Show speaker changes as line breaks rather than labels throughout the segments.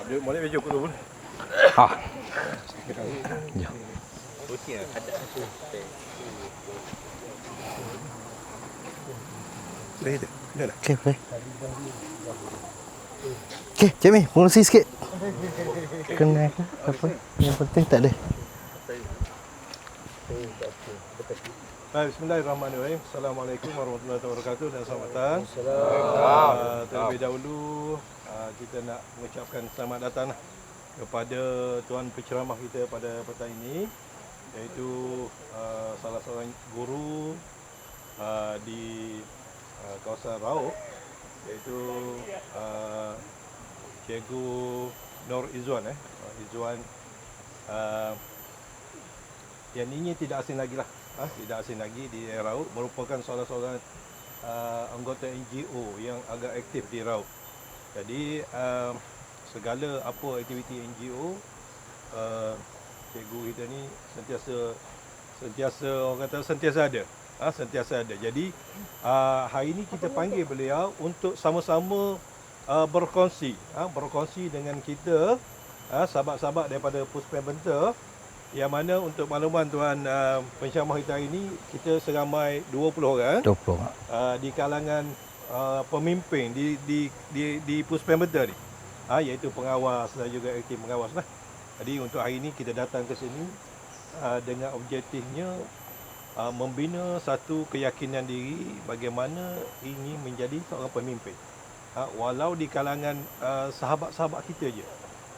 Boleh baju aku dulu.
Ya.
Boleh tak? Dah dah.
Okey, boleh. Okey, Cik Mi, pengurusi sikit. Kena ke? Apa? Yang penting tak ada.
Baik, bismillahirrahmanirrahim. Assalamualaikum warahmatullahi wabarakatuh dan selamat datang. Terlebih dahulu kita nak mengucapkan selamat datang kepada tuan penceramah kita pada petang ini, iaitu salah seorang guru di kawasan Rauk, iaitu Cikgu Nur Izzuan. Izzuan yang ini tidak asing lagi lah. Tidak asing lagi di Rauk, merupakan salah seorang anggota NGO yang agak aktif di Rauk. Jadi segala apa aktiviti NGO, cikgu kita ni sentiasa orang kata sentiasa ada. Sentiasa ada. Jadi hari ini kita panggil beliau untuk sama-sama berkongsi dengan kita, sahabat-sahabat daripada Puspen Benter, yang mana untuk makluman tuan penceramah kita hari ini, kita seramai 20 orang
20.
di kalangan pemimpin di Puspen Benter ni, iaitu pengawas dan juga aktif pengawas lah. Jadi untuk hari ini kita datang ke sini dengan objektifnya membina satu keyakinan diri bagaimana ingin menjadi seorang pemimpin. Walau di kalangan sahabat-sahabat kita je,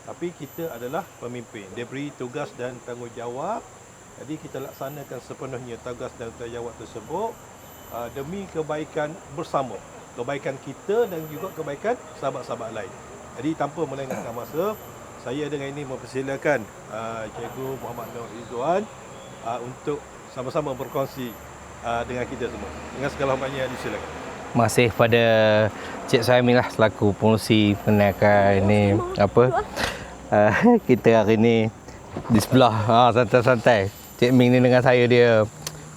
tapi kita adalah pemimpin. Dia beri tugas dan tanggungjawab. Jadi kita laksanakan sepenuhnya tugas dan tanggungjawab tersebut demi kebaikan bersama, kebaikan kita dan juga kebaikan sahabat-sahabat lain. Jadi tanpa melengahkan masa, saya dengan ini mempersilakan Cikgu Muhammad Nur Izzuan untuk sama-sama berkongsi dengan kita semua. Dengan segala hormatnya, disilakan.
Terima kasih pada Cik Suhaimi lah selaku pengurusi penakan ini kita hari ni di sebelah santai-santai. Cik Ming ni dengan saya, dia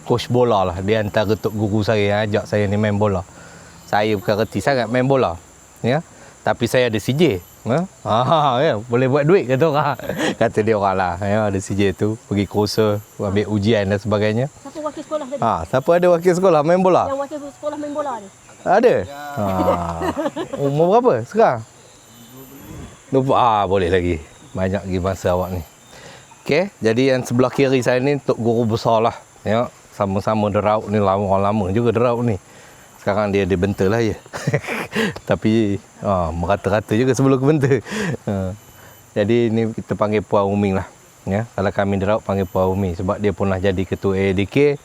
coach bola lah. Dia antara tok guru saya ajak saya ni main bola. Saya bukan reti sangat main bola, ya. Tapi saya ada CJ. Ya, boleh buat duit kata orang. Kata dia orang lah, ya, ada CJ tu pergi kursus, ambil ujian dan sebagainya.
Siapa wakil sekolah tadi?
Siapa ada wakil sekolah main bola?
Yang wakil sekolah main bola ni?
Ada? Umur berapa sekarang? 20. Boleh lagi. Banyak lagi masa awak ni. Okey, jadi yang sebelah kiri saya ni tok guru besar lah. Ya, sama-sama di Rauk ni, lama juga di Rauk ni. Sekarang dia Benter lah ya. Tapi merata-rata juga sebelum ke Benter. Jadi ni kita panggil Puan Umi lah. Ya, kalau kami di Rauk panggil Puan Umi sebab dia pernah jadi ketua ADK.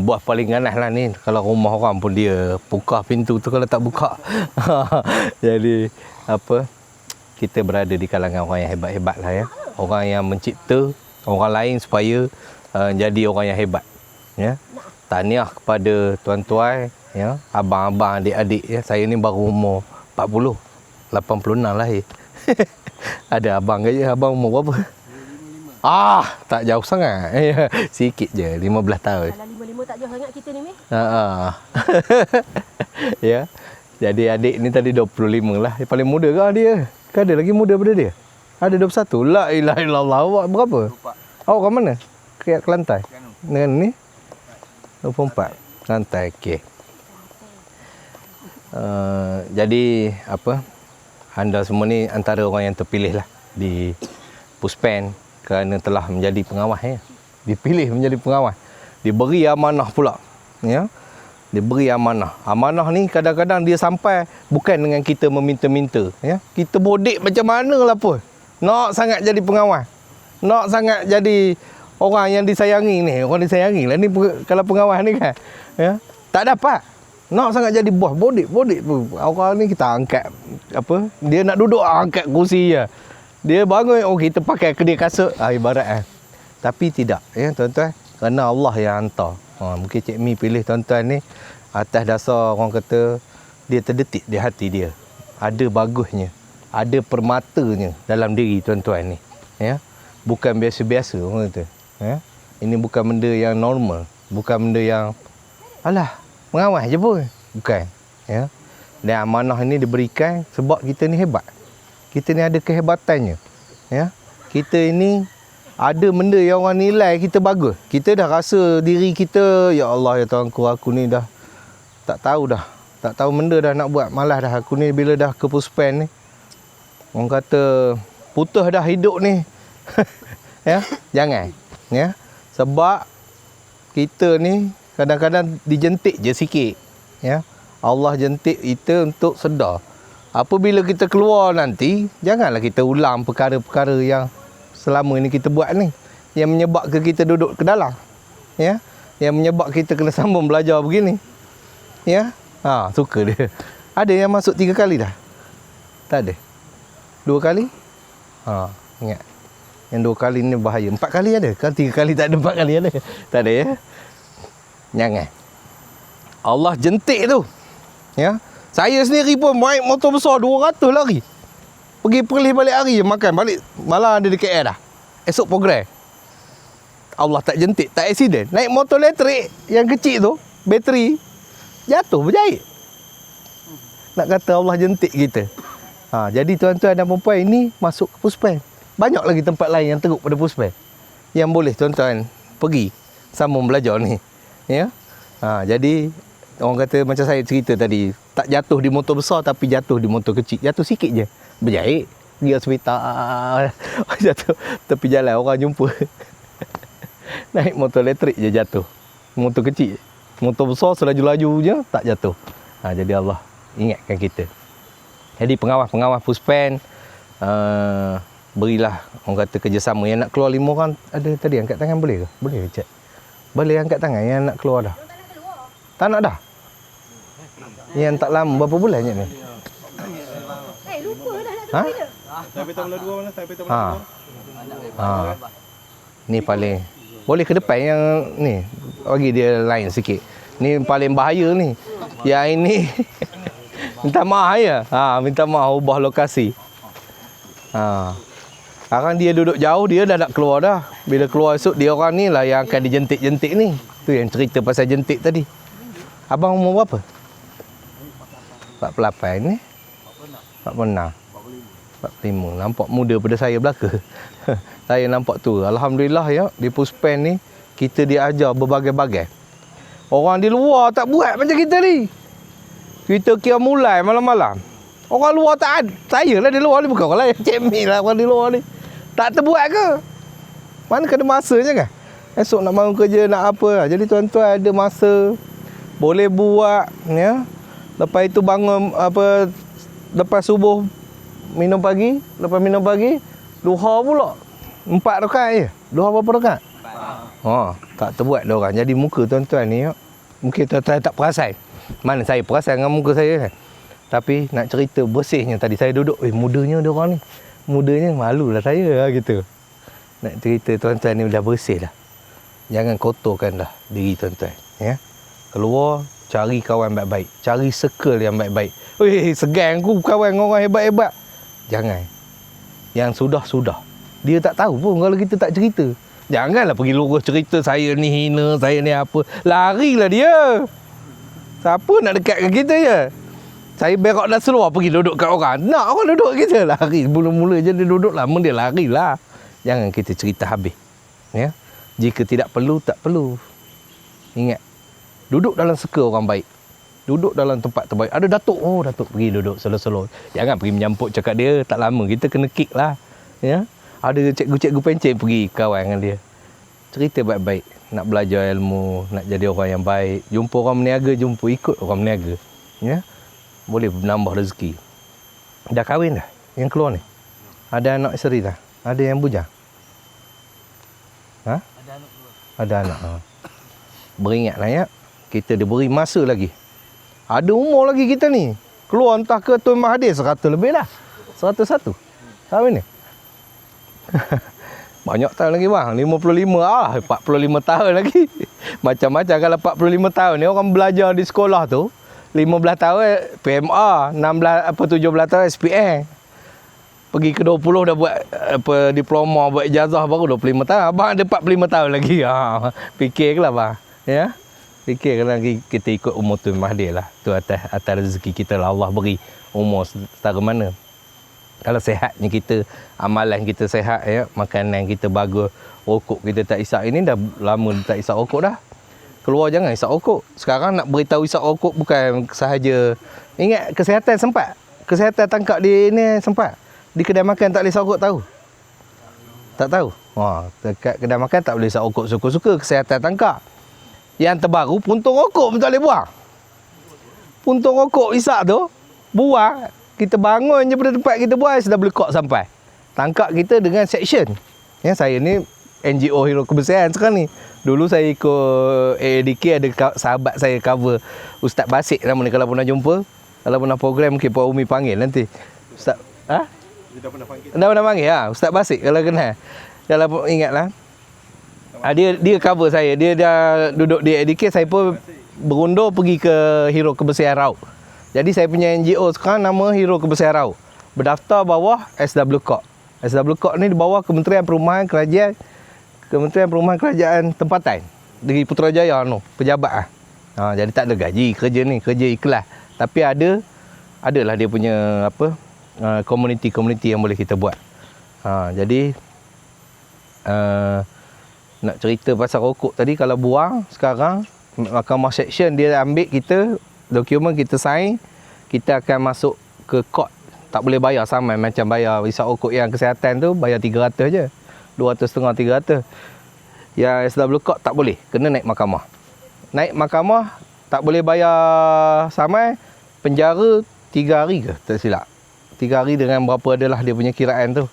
Buah paling ganas lah ni. Kalau rumah orang pun dia buka pintu tu kalau tak buka. Jadi kita berada di kalangan orang yang hebat-hebat lah ya. Orang yang mencipta orang lain supaya jadi orang yang hebat. Ya. Tahniah kepada tuan-tuan, ya, abang-abang, adik-adik ya. Saya ni baru umur 40. 86 lahir. Ada abang ke je? Abang umur berapa? Tak jauh sangat. Sikit je, 15 tahun.
Kalau 55 tak jauh sangat kita ni, Meh.
Ya. Jadi adik ni tadi 25 lah. Yang paling muda ke dia? Ke ada lagi muda daripada dia? Ada 21. La ilaha illallah. Awak berapa? 24. Awak kat mana? Kelantan. Dengan ni? 24. Kelantan. Okey. Jadi anda semua ni antara orang yang terpilih lah di Puspen kerana telah menjadi pengawas ya. Dipilih menjadi pengawas. Diberi amanah pula. Ya. Diberi amanah. Amanah ni kadang-kadang dia sampai bukan dengan kita meminta-minta, ya. Kita bodek macam mana lah pun. Nak sangat jadi pengawas. Nak sangat jadi orang yang disayangi ni. Orang disayangi lah ni kalau pengawas ni kan. Ya. Tak dapat. Nak sangat jadi bos, bodek pun. Orang ni kita angkat dia nak duduk angkat kursi je. Dia bangun, kita pakai kedai kasut, ibarat kan. Tapi tidak, ya tuan-tuan. Kerana Allah yang hantar. Mungkin Cik Mi pilih tuan-tuan ni atas dasar orang kata dia terdetik di hati dia. Ada bagusnya, ada permatanya dalam diri tuan-tuan ni. Ya. Bukan biasa-biasa orang kata. Ya. Ini bukan benda yang normal, bukan benda yang pengawas je pun. Bukan. Ya. Dan amanah ini diberikan sebab kita ni hebat. Kita ni ada kehebatannya. Ya. Kita ini ada benda yang orang nilai kita bagus. Kita dah rasa diri kita, ya Allah ya Tuhanku, aku ni dah tak tahu dah. Tak tahu benda dah nak buat. Malas dah aku ni bila dah ke Puspen ni. Orang kata putus dah hidup ni. Ya, jangan. Ya. Sebab kita ni kadang-kadang dijentik je sikit. Ya. Allah jentik kita untuk sedar. Apabila kita keluar nanti, janganlah kita ulang perkara-perkara yang selama ini kita buat ni, yang menyebabkan kita duduk ke dalam. Ya. Yang menyebabkan kita kena sambung belajar begini. Ya. Suka dia. Ada yang masuk 3 kali dah? Tak ada. 2 kali? Ingat. Yang 2 kali ni bahaya. 4 kali ada? Kan 3 kali tak ada, 4 kali ada? Tak ada ya? Jangan. Allah jentik tu. Ya. Saya sendiri pun naik motor besar 200 lari. Pergi Perlis balik hari je makan. Balik malam ada di KL dah. Esok program. Allah tak jentik, tak accident. Naik motor elektrik yang kecil tu, bateri, jatuh berjahit. Nak kata Allah jentik kita. Jadi tuan-tuan dan puan-puan, ini masuk ke Puspen. Banyak lagi tempat lain yang teruk pada Puspen. Yang boleh tuan-tuan pergi sambung belajar ni. Ya. Jadi orang kata macam saya cerita tadi, tak jatuh di motor besar tapi jatuh di motor kecil. Jatuh sikit je, berjahit. Pergi hospital. Jatuh tepi jalan, orang jumpa. Naik motor elektrik je jatuh. Motor kecil. Motor besar selaju-laju je tak jatuh. Jadi Allah ingatkan kita. Jadi pengawas-pengawas Puspen, berilah orang kata kerjasama. Yang nak keluar 5 orang ada tadi, angkat tangan boleh ke? Boleh cak. Boleh angkat tangan yang nak keluar dah. Tak nak dah. Yang tak lama berapa bulan je ni?
Lupa dah nak tengok dia.
Saya beritahu belah 2 mana? Saya beritahu belah 2.
Ni paling boleh ke depan yang ni. Bagi dia lain sikit. Ni paling bahaya ni. Yang ini minta maaf ya. Minta maaf ubah lokasi. Sekarang dia duduk jauh, dia dah nak keluar dah. Bila keluar esok, dia orang ni lah yang akan dijentik-jentik ni. Tu yang cerita pasal jentik tadi. Abang umur berapa? 48 ni? 46. 45. Nampak muda pada saya belaka. Saya nampak tua. Alhamdulillah ya, di Puspen ni kita diajar berbagai-bagai. Orang di luar tak buat macam kita ni. Kita kira mulai malam-malam. Orang luar tak ada. Saya lah di luar ni, bukan orang lain. Cemil lah orang di luar ni. Tak terbuat ke? Mana kena masa je kan? Esok nak bangun kerja, nak apa. Jadi tuan-tuan ada masa. Boleh buat. Ya. Lepas itu bangun apa, lepas subuh minum pagi. Lepas minum pagi, duha pula. 4 rakaat je. Duha berapa rakaat? 4. Tak terbuat dah orang. Jadi muka tuan-tuan ni, mungkin tuan-tuan tak perasan. Mana saya perasan dengan muka saya kan. Tapi nak cerita bersihnya tadi. Saya duduk, mudanya dia orang ni. Mudanya, malulah saya gitu. Nak cerita tuan-tuan ni dah bersih dah. Jangan kotorkan dah diri tuan-tuan. Ya. Keluar, cari kawan baik-baik. Cari circle yang baik-baik. Segan aku kawan orang hebat-hebat. Jangan. Yang sudah-sudah. Dia tak tahu pun kalau kita tak cerita. Janganlah pergi lurus cerita saya ni hina, saya ni apa. Larilah dia. Siapa nak dekat dengan kita je? Saya berak dah seluar pergi duduk kat orang. Nak orang duduk kita. Lari. Mula-mula je dia duduk lama dia larilah. Jangan kita cerita habis. Ya. Jika tidak perlu, tak perlu. Ingat. Duduk dalam circle orang baik. Duduk dalam tempat terbaik. Ada datuk. Datuk pergi duduk selo-selo. Jangan pergi menyampuk cakap dia. Tak lama. Kita kena kick lah. Ya. Ada cikgu-cikgu pencen pergi kawan dengan dia. Cerita baik-baik. Nak belajar ilmu. Nak jadi orang yang baik. Jumpa orang meniaga, jumpa ikut orang meniaga. Ya. Boleh menambah rezeki. Dah kahwin dah yang keluar ni? Ada anak isteri dah? Ada yang bujang? Ada anak keluar. Ada anak. Beringatlah ya. Kita diberi masa lagi. Ada umur lagi kita ni. Keluar entah ke Tuan Mahathir 100 lebih dah. 101. Kahwin ni. Banyak tahun lagi bang. 55 45 tahun lagi. Macam-macam kalau 45 tahun ni orang belajar di sekolah tu. 15 tahun PMA, 17 tahun SPM. Pergi ke 20 dah buat apa diploma, buat ijazah baru 25 tahun. Abang ada 45 tahun lagi. Fikirlah bang. Ya. Fikir lagi kita ikut umur Tuan Mahathir lah. Tu atas rezeki kita lah Allah beri umur setara mana. Kalau sehatnya kita, amalan kita sehat ya, makanan kita bagus, rokok kita tak isap. Ini dah lama tak isap rokok dah. Keluar jangan isap rokok. Sekarang nak beritahu isap rokok bukan sahaja. Ingat kesihatan sempat. Kesihatan tangkap di ni sempat. Di kedai makan tak boleh isap rokok tahu? Tak tahu. Dekat kedai makan tak boleh isap rokok suka-suka, kesihatan tangkap. Yang terbaru puntung rokok pun tak boleh buang. Puntung rokok isap tu buang, kita bangun je pada tempat kita buang sudah boleh kok sampai. Tangkap kita dengan section. Ya, saya ni NGO Hero Kebersihan sekarang ni. Dulu saya ikut AADK, ada sahabat saya cover Ustaz Basik nama ni, kalau pernah jumpa, kalau pernah program mungkin Puan Umi panggil nanti. Ustaz,
Dia dah pernah panggil.
Dah panggil Ustaz Basik kalau kenal. Kalau ingatlah. Dia cover saya. Dia dah duduk di AADK, saya pun berundur pergi ke Hero Kebersihan Raut. Jadi saya punya NGO sekarang nama Hero Kebersihan Raut. Berdaftar bawah SW Corp. SW Corp ni di bawah Kementerian Perumahan Kerajaan Tempatan di Putrajaya pejabat jadi tak ada gaji kerja ni, kerja ikhlas. Tapi adalah dia punya komuniti-komuniti yang boleh kita buat. Jadi nak cerita pasal rokok tadi, kalau buang sekarang Mahkamah Section dia ambil kita dokumen, kita sign, kita akan masuk ke court. Tak boleh bayar sama macam bayar isap rokok yang kesihatan tu, bayar 300 je. 250, 300. Yang SW Corp tak boleh, kena naik mahkamah. Naik mahkamah tak boleh bayar sama, penjara 3 hari ke tak silap. 3 hari dengan berapa adalah dia punya kiraan tu.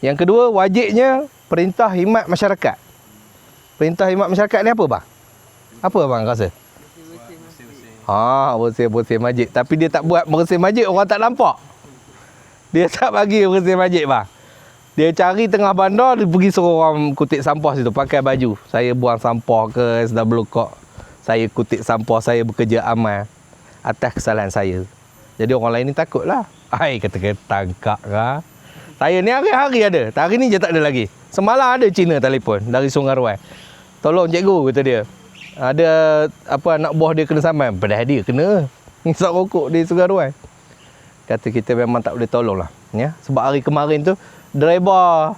Yang kedua, wajibnya perintah khidmat masyarakat. Perintah khidmat masyarakat ni apa bang? Apa bang rasa? Bersih-bersih masjid. Tapi dia tak buat bersih masjid, orang tak nampak. Dia tak bagi bersih masjid bang. Dia cari tengah bandar, dia pergi suruh orang kutip sampah situ, pakai baju. Saya buang sampah ke SW Corp. Saya kutip sampah, saya bekerja amal atas kesalahan saya. Jadi orang lain ni takut lah. Kata-kata tangkap lah. Saya ni hari-hari ada. Hari ni je tak ada lagi. Semalam ada Cina telefon dari Sungai Ruai. Tolong cikgu, kata dia. Ada anak buah dia kena saman. Padahal dia kena hisap rokok di Sungai Ruai. Kata kita memang tak boleh tolong lah. Ya? Sebab hari kemarin tu driver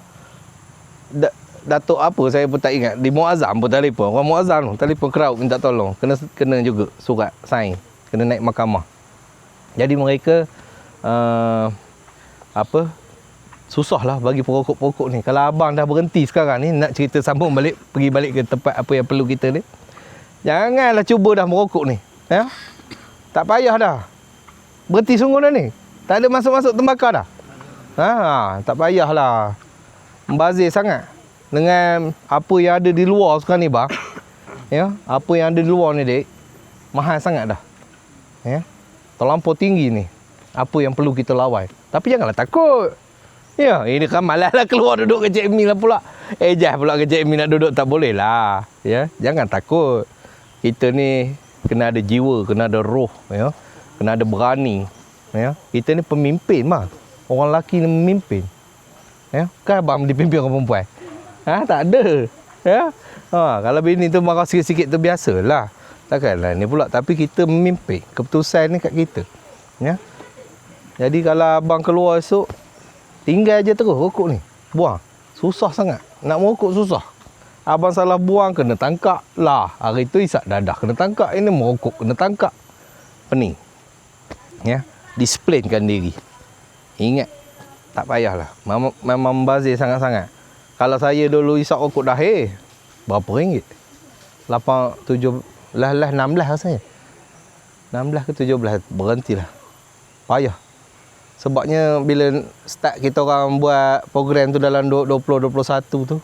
Datuk apa saya pun tak ingat, di Muazzam pun telefon. Orang Muazzam tu telefon crowd minta tolong. Kena juga surat sign. Kena naik mahkamah. Jadi mereka susah lah bagi perokok-perokok ni. Kalau abang dah berhenti sekarang ni, nak cerita sambung balik, pergi balik ke tempat apa yang perlu kita ni, janganlah cuba dah merokok ni. Ya? Tak payah dah. Berhenti sungguh dah ni. Tak ada masuk-masuk tembakau dah. Tak payahlah. Membazir sangat dengan apa yang ada di luar sekarang ni bang. Ya, apa yang ada di luar ni dek, mahal sangat dah. Ya. Terlampau tinggi ni. Apa yang perlu kita lawan. Tapi janganlah takut. Ya, ini kan malaslah keluar duduk ke Cik Mi lah pula. Ejah pula ke Cik Mi nak duduk, tak boleh lah. Ya, jangan takut. Kita ni kena ada jiwa, kena ada roh, ya. Kena ada berani. Ya. Kita ni pemimpin mah. Orang lelaki ni memimpin. Ya, kan abang dipimpin orang perempuan? Tak ada. Ya. Kalau bini tu marah sikit-sikit tu biasalah. Takkanlah ni pula, tapi kita memimpin. Keputusan ni kat kita. Ya. Jadi kalau abang keluar esok, tinggal je terus rokok ni. Buang. Susah sangat. Nak merokok susah. Abang salah buang, kena tangkap lah. Hari tu isap dadah, kena tangkap. Ini merokok, kena tangkap. Pening. Ya. Disiplinkan diri. Ingat, tak payahlah. Memang membazir sangat-sangat. Kalau saya dulu isap rokok dah, berapa ringgit? 8, 7, 16 rasanya. 16 ke 17, berhentilah. Payah. Sebabnya bila start kita orang buat program tu dalam 2021 tu,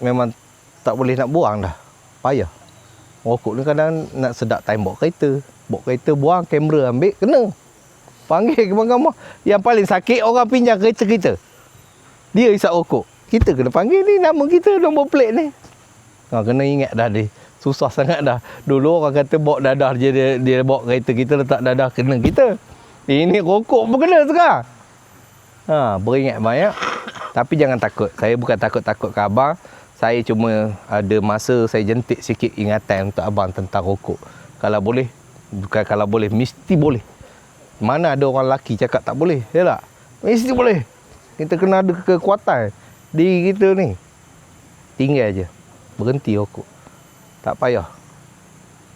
memang tak boleh nak buang dah. Payah. Rokok ni kadang nak sedap time bawa kereta. Bawa kereta buang, kamera ambil, kena. Panggil ke mahkamah. Yang paling sakit orang pinjam kereta kita. Dia isap rokok. Kita kena panggil ni, nama kita, nombor plate ni. Kena ingat dah dia. Susah sangat dah. Dulu orang kata bawa dadah je, dia bawa kereta kita, letak dadah, kena kita. Ini rokok pun kena sekarang. Beringat banyak. Tapi jangan takut. Saya bukan takut-takut ke abang. Saya cuma ada masa saya jentik sikit ingatan untuk abang tentang rokok. Kalau boleh, bukan kalau boleh, mesti boleh. Mana ada orang lelaki cakap tak boleh, ya tak? Mesti boleh. Kita kena ada kekuatan diri kita ni. Tinggal je. Berhenti rokok. Tak payah.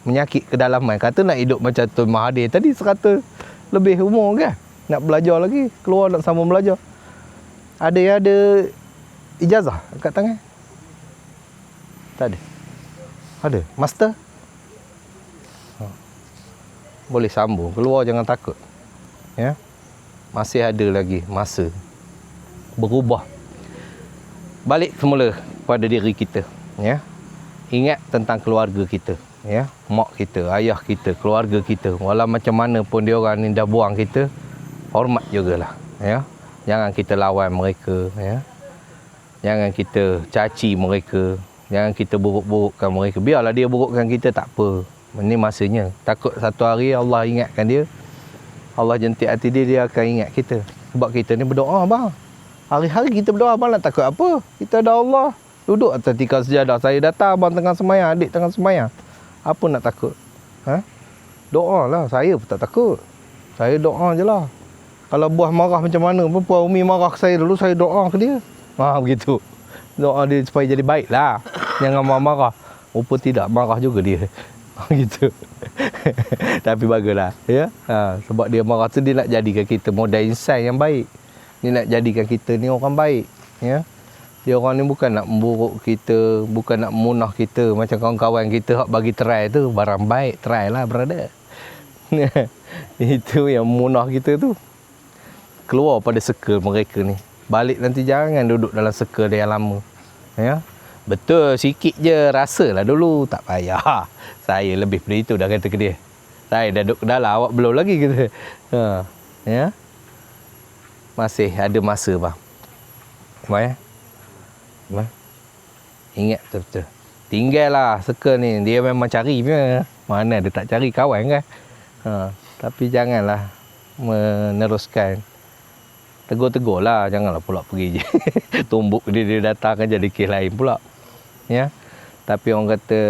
Menyakit kedalaman. Kata nak hidup macam Tun Mahathir tadi 100 lebih umur kan? Nak belajar lagi. Keluar nak sama belajar. Ada yang ada ijazah kat tangan? Tak ada. Ada. Master? Boleh sambung. Keluar jangan takut. Ya. Masih ada lagi masa. Berubah. Balik semula pada diri kita. Ya. Ingat tentang keluarga kita. Ya. Mak kita, ayah kita, keluarga kita. Walau macam mana pun dia orang ni dah buang kita, hormat jugalah. Ya. Jangan kita lawan mereka. Ya. Jangan kita caci mereka. Jangan kita buruk-burukkan mereka. Biarlah dia burukkan kita, tak apa. Ini masanya. Takut satu hari Allah ingatkan dia. Allah jentik hati dia, dia akan ingat kita. Sebab kita ni berdoa bang. Hari-hari kita berdoa, abang nak takut apa? Kita ada Allah. Duduk atas tikar sejadah. Saya datang, abang tengah semayang, adik tengah semayang. Apa nak takut? Ha? Doa lah. Saya pun tak takut. Saya doa je lah. Kalau buah marah macam mana pun, Puan Umi marah ke saya dulu, saya doa ke dia. Begitu. Doa dia supaya jadi baik lah. Jangan marah-marah. Rupa tidak, marah juga dia. Gitu. Tapi baguslah. Ya? Sebab dia marah tu, dia nak jadikan kita modal insan yang baik. Dia nak jadikan kita ni orang baik. Ya? Dia orang ni bukan nak memburuk kita, bukan nak memunah kita. Macam kawan-kawan kita hak bagi try tu, barang baik, try lah brother. Itu yang memunah kita tu. Keluar pada circle mereka ni. Balik nanti jangan duduk dalam circle dia yang lama. Ya? Betul, sikit je rasalah dulu. Tak payah. Saya lebih dari itu dah kata ke dia. Saya dah duduk ke dalam, awak belum lagi kata. Ya? Masih ada masa bang. Bang. Ingat betul-betul. Tinggallah circle ni. Dia memang cari punya. Mana dia tak cari kawan kan. Tapi janganlah meneruskan. Tegur-tegur lah. Janganlah pula pergi je. Tumbuk dia datang kan jadi kes lain pula. Ya. Tapi orang kata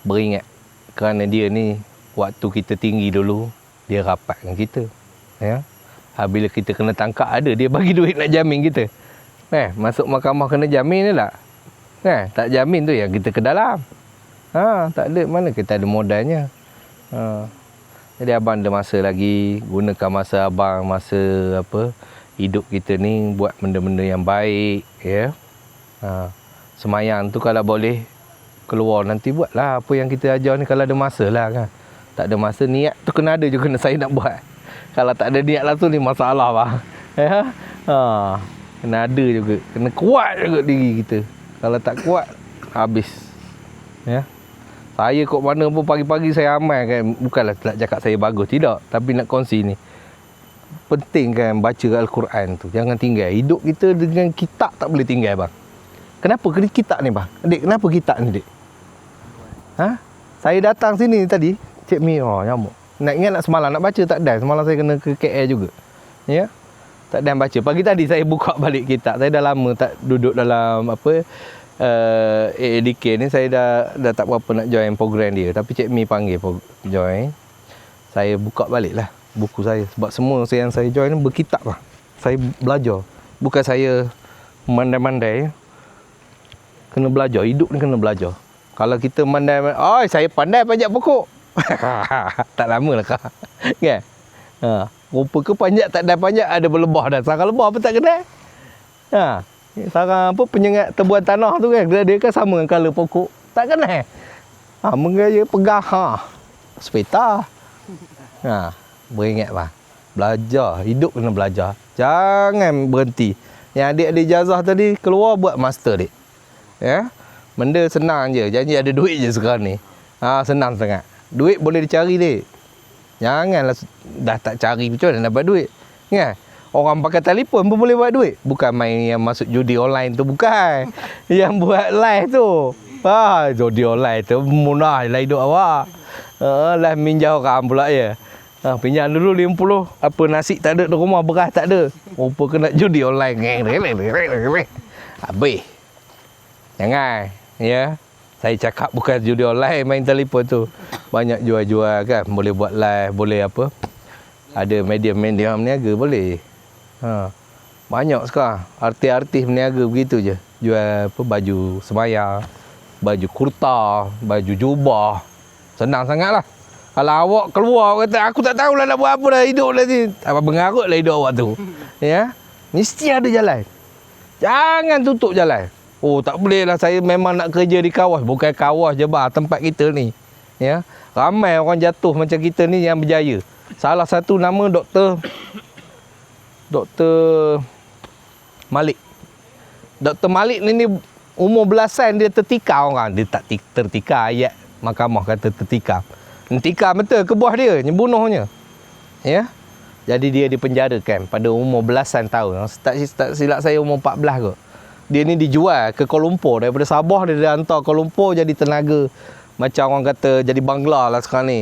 beringat. Kerana dia ni waktu kita tinggi dulu, dia rapatkan kita. Ya. Bila kita kena tangkap ada, dia bagi duit nak jamin kita. Masuk mahkamah kena jamin ni tak? Tak jamin tu yang kita ke dalam. Tak ada, mana kita ada modalnya. Jadi abang ada masa lagi, gunakan masa abang, masa hidup kita ni buat benda-benda yang baik, ya. Semayang tu kalau boleh keluar nanti buatlah apa yang kita ajar ni kalau ada masa lah kan. Tak ada masa, niat tu kena ada juga saya nak buat. Kalau tak ada niat lah tu ni masalah bang. Ya. Kena ada juga, kena kuat juga diri kita. Kalau tak kuat, habis. Ya. Saya kok mana pun pagi-pagi saya amal kan. Bukanlah nak cakap saya bagus, tidak. Tapi nak kongsi ni. Penting kan baca Al-Quran tu. Jangan tinggal. Hidup kita dengan kitab tak boleh tinggal bang. Kenapa kitab ni bang? Adik, kenapa kitab ni dik? Saya datang sini tadi, Cik Mi, nyamuk. Nak ingat nak semalam nak baca tak ada. Semalam saya kena ke KL juga. Ya. Tak ada baca. Pagi tadi saya buka balik kitab. Saya dah lama tak duduk dalam AADK ni. Saya dah tak berapa nak join program dia. Tapi Cik Mi panggil join. Saya buka balik lah buku saya. Sebab semua yang saya join ni berkitab lah. Saya belajar. Bukan saya mandai-mandai. Kena belajar. Hidup ni kena belajar. Kalau kita mandai, saya pandai panjat pokok. Tak lama lah kah. Kan? Rupa ke panjat tak ada panjat, ada berlebah dah. Sarang lebah apa tak kena? Sarang penyengat tebuan tanah tu kan, dia kan sama dengan kala pokok. Tak kena. Menggaya pegang. Sepeta. Beringat bang. Belajar. Hidup kena belajar. Jangan berhenti. Yang adik-adik ijazah tadi, keluar buat master dik. Ya. Benda senang je. Janji ada duit je sekarang ni. Senang sangat. Duit boleh dicari dik. Janganlah dah tak cari macam mana dapat duit. Kan? Orang pakai telefon pun boleh buat duit. Bukan main yang masuk judi online tu, bukan. Yang buat live tu. Judi online tu munah lah hidup awak. Lah minjau orang pula ya. Pinjam dulu 50. Apa nasi tak ada di rumah, beras tak ada. Rupa kena judi online. Habis. Jangan. Ya. Saya cakap bukan judi online, main telefon tu. Banyak jual-jual kan. Boleh buat live, boleh Ada medium berniaga boleh. Banyak sekarang artis-artis berniaga begitu je. Jual apa, baju semaya, baju kurta, baju jubah. Senang sangatlah. Kalau awak keluar kata aku tak tahulah nak buat apa dah, hidup lah ni. Apa mengarutlah hidup awak tu. Ya. Mesti ada jalan. Jangan tutup jalan. Oh, tak boleh lah, saya memang nak kerja di Kawas. Bukan Kawas je bah, tempat kita ni. Ya. Ramai orang jatuh macam kita ni yang berjaya. Salah satu nama Dr. Malik. Dr. Malik ni umur belasan dia tertikar orang. Dia tak tertikar, ayat mahkamah kata tertikar. Tertikar betul ke buah dia, bunuhnya. Ya. Jadi dia dipenjarakan pada umur belasan tahun. Tak silap saya umur 14 kot. Dia ni dijual ke Kuala Lumpur. Daripada Sabah dia dihantar Kuala Lumpur jadi tenaga. Macam orang kata jadi bangla lah sekarang ni.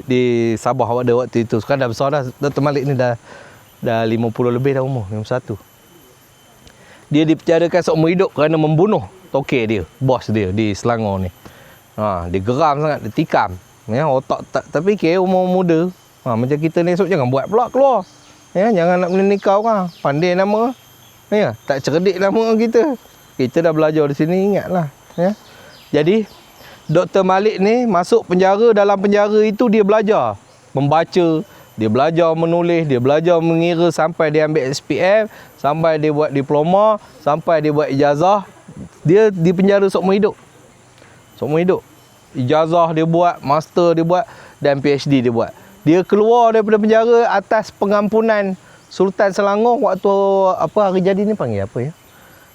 Di Sabah ada waktu itu. Sekarang dah besar dah. Dr. Malik ni dah 50 lebih dah umur, 51. Dia dipenjarakan seumur hidup kerana membunuh tokek dia, bos dia di Selangor ni. Dia geram sangat, dia tikam. Ya, otak tak fikir umur muda. Macam kita ni esok jangan buat pula keluar. Ya, jangan nak menikah orang. Pandai nama. Ya, tak cerdik nama kita. Kita dah belajar di sini, ingatlah. Ya. Jadi Dr. Malik ni masuk penjara, dalam penjara itu dia belajar membaca. Dia belajar menulis, dia belajar mengira sampai dia ambil SPM, sampai dia buat diploma, sampai dia buat ijazah. Dia di penjara seumur hidup. Seumur hidup. Ijazah dia buat, master dia buat dan PhD dia buat. Dia keluar daripada penjara atas pengampunan Sultan Selangor waktu apa hari jadi ni panggil apa ya?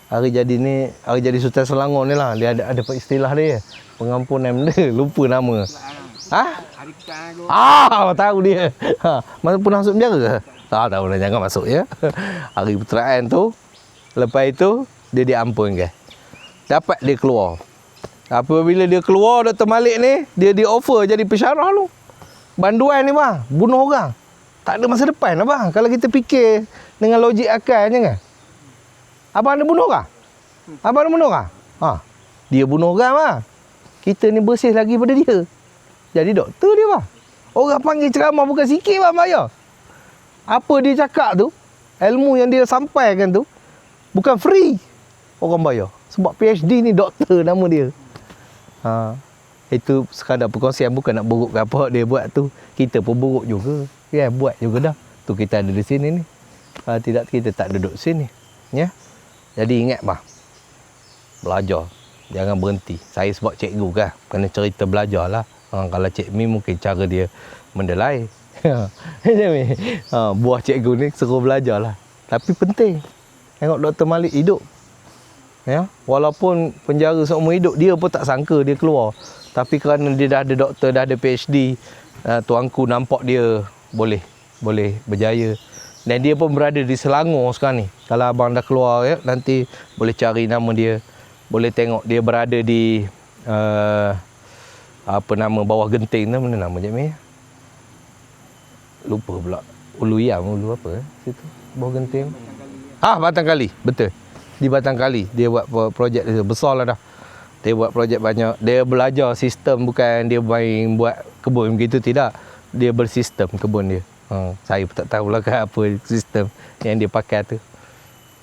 Hari jadi Sultan Selangor ni lah. Dia ada istilah dia. Pengampunan benda, lupa nama. Hari kita tahu dia. Masa pernah masuk penjara ke? Tak tahu dah, jangan masuk ya. Hari puteraan tu, lepas itu dia diampunkan. Dapat dia keluar. Apabila dia keluar, Dr. Malik ni, dia di-offer jadi pensyarah lu. Banduan ni bang, bunuh orang. Tak ada masa depan lah bang. Kalau kita fikir dengan logik akal je kan. Abang ada bunuh orang? Abang ada bunuh orang? Dia bunuh orang bang. Kita ni bersih lagi pada dia. Jadi doktor dia bang. Orang panggil ceramah bukan sikit bang bayar. Apa dia cakap tu, ilmu yang dia sampaikan tu, bukan free. Orang bayar. Sebab PhD ni doktor nama dia. Itu sekadar perkongsian, bukan nak burukkan apa dia buat tu. Kita pun buruk juga. Ya, buat juga dah. Tu kita ada di sini ni. Tidak, kita tak duduk sini. Ya. Jadi ingat bang. Belajar. Jangan berhenti. Saya sebab cikgu kan. Kena cerita belajar lah. Kalau Cik Mi mungkin cara dia benda lain. Buah cikgu ni suruh belajar lah. Tapi penting. Tengok Dr. Malik hidup. Ya, walaupun penjara seumur hidup, dia pun tak sangka dia keluar. Tapi kerana dia dah ada doktor, dah ada PhD, tuanku nampak dia boleh berjaya. Dan dia pun berada di Selangor sekarang ni. Kalau abang dah keluar ya, nanti boleh cari nama dia. Boleh tengok dia berada di apa nama bawah genting tu, mana nama je Mi? Lupa pula. Ulu apa situ bawah genting. Batang Kali, betul. Di Batang Kali dia buat projek dia besar lah dah. Dia buat projek banyak. Dia belajar sistem, bukan dia main buat kebun begitu, tidak. Dia bersistem kebun dia. Saya pun tak tahulah kan apa sistem yang dia pakai tu.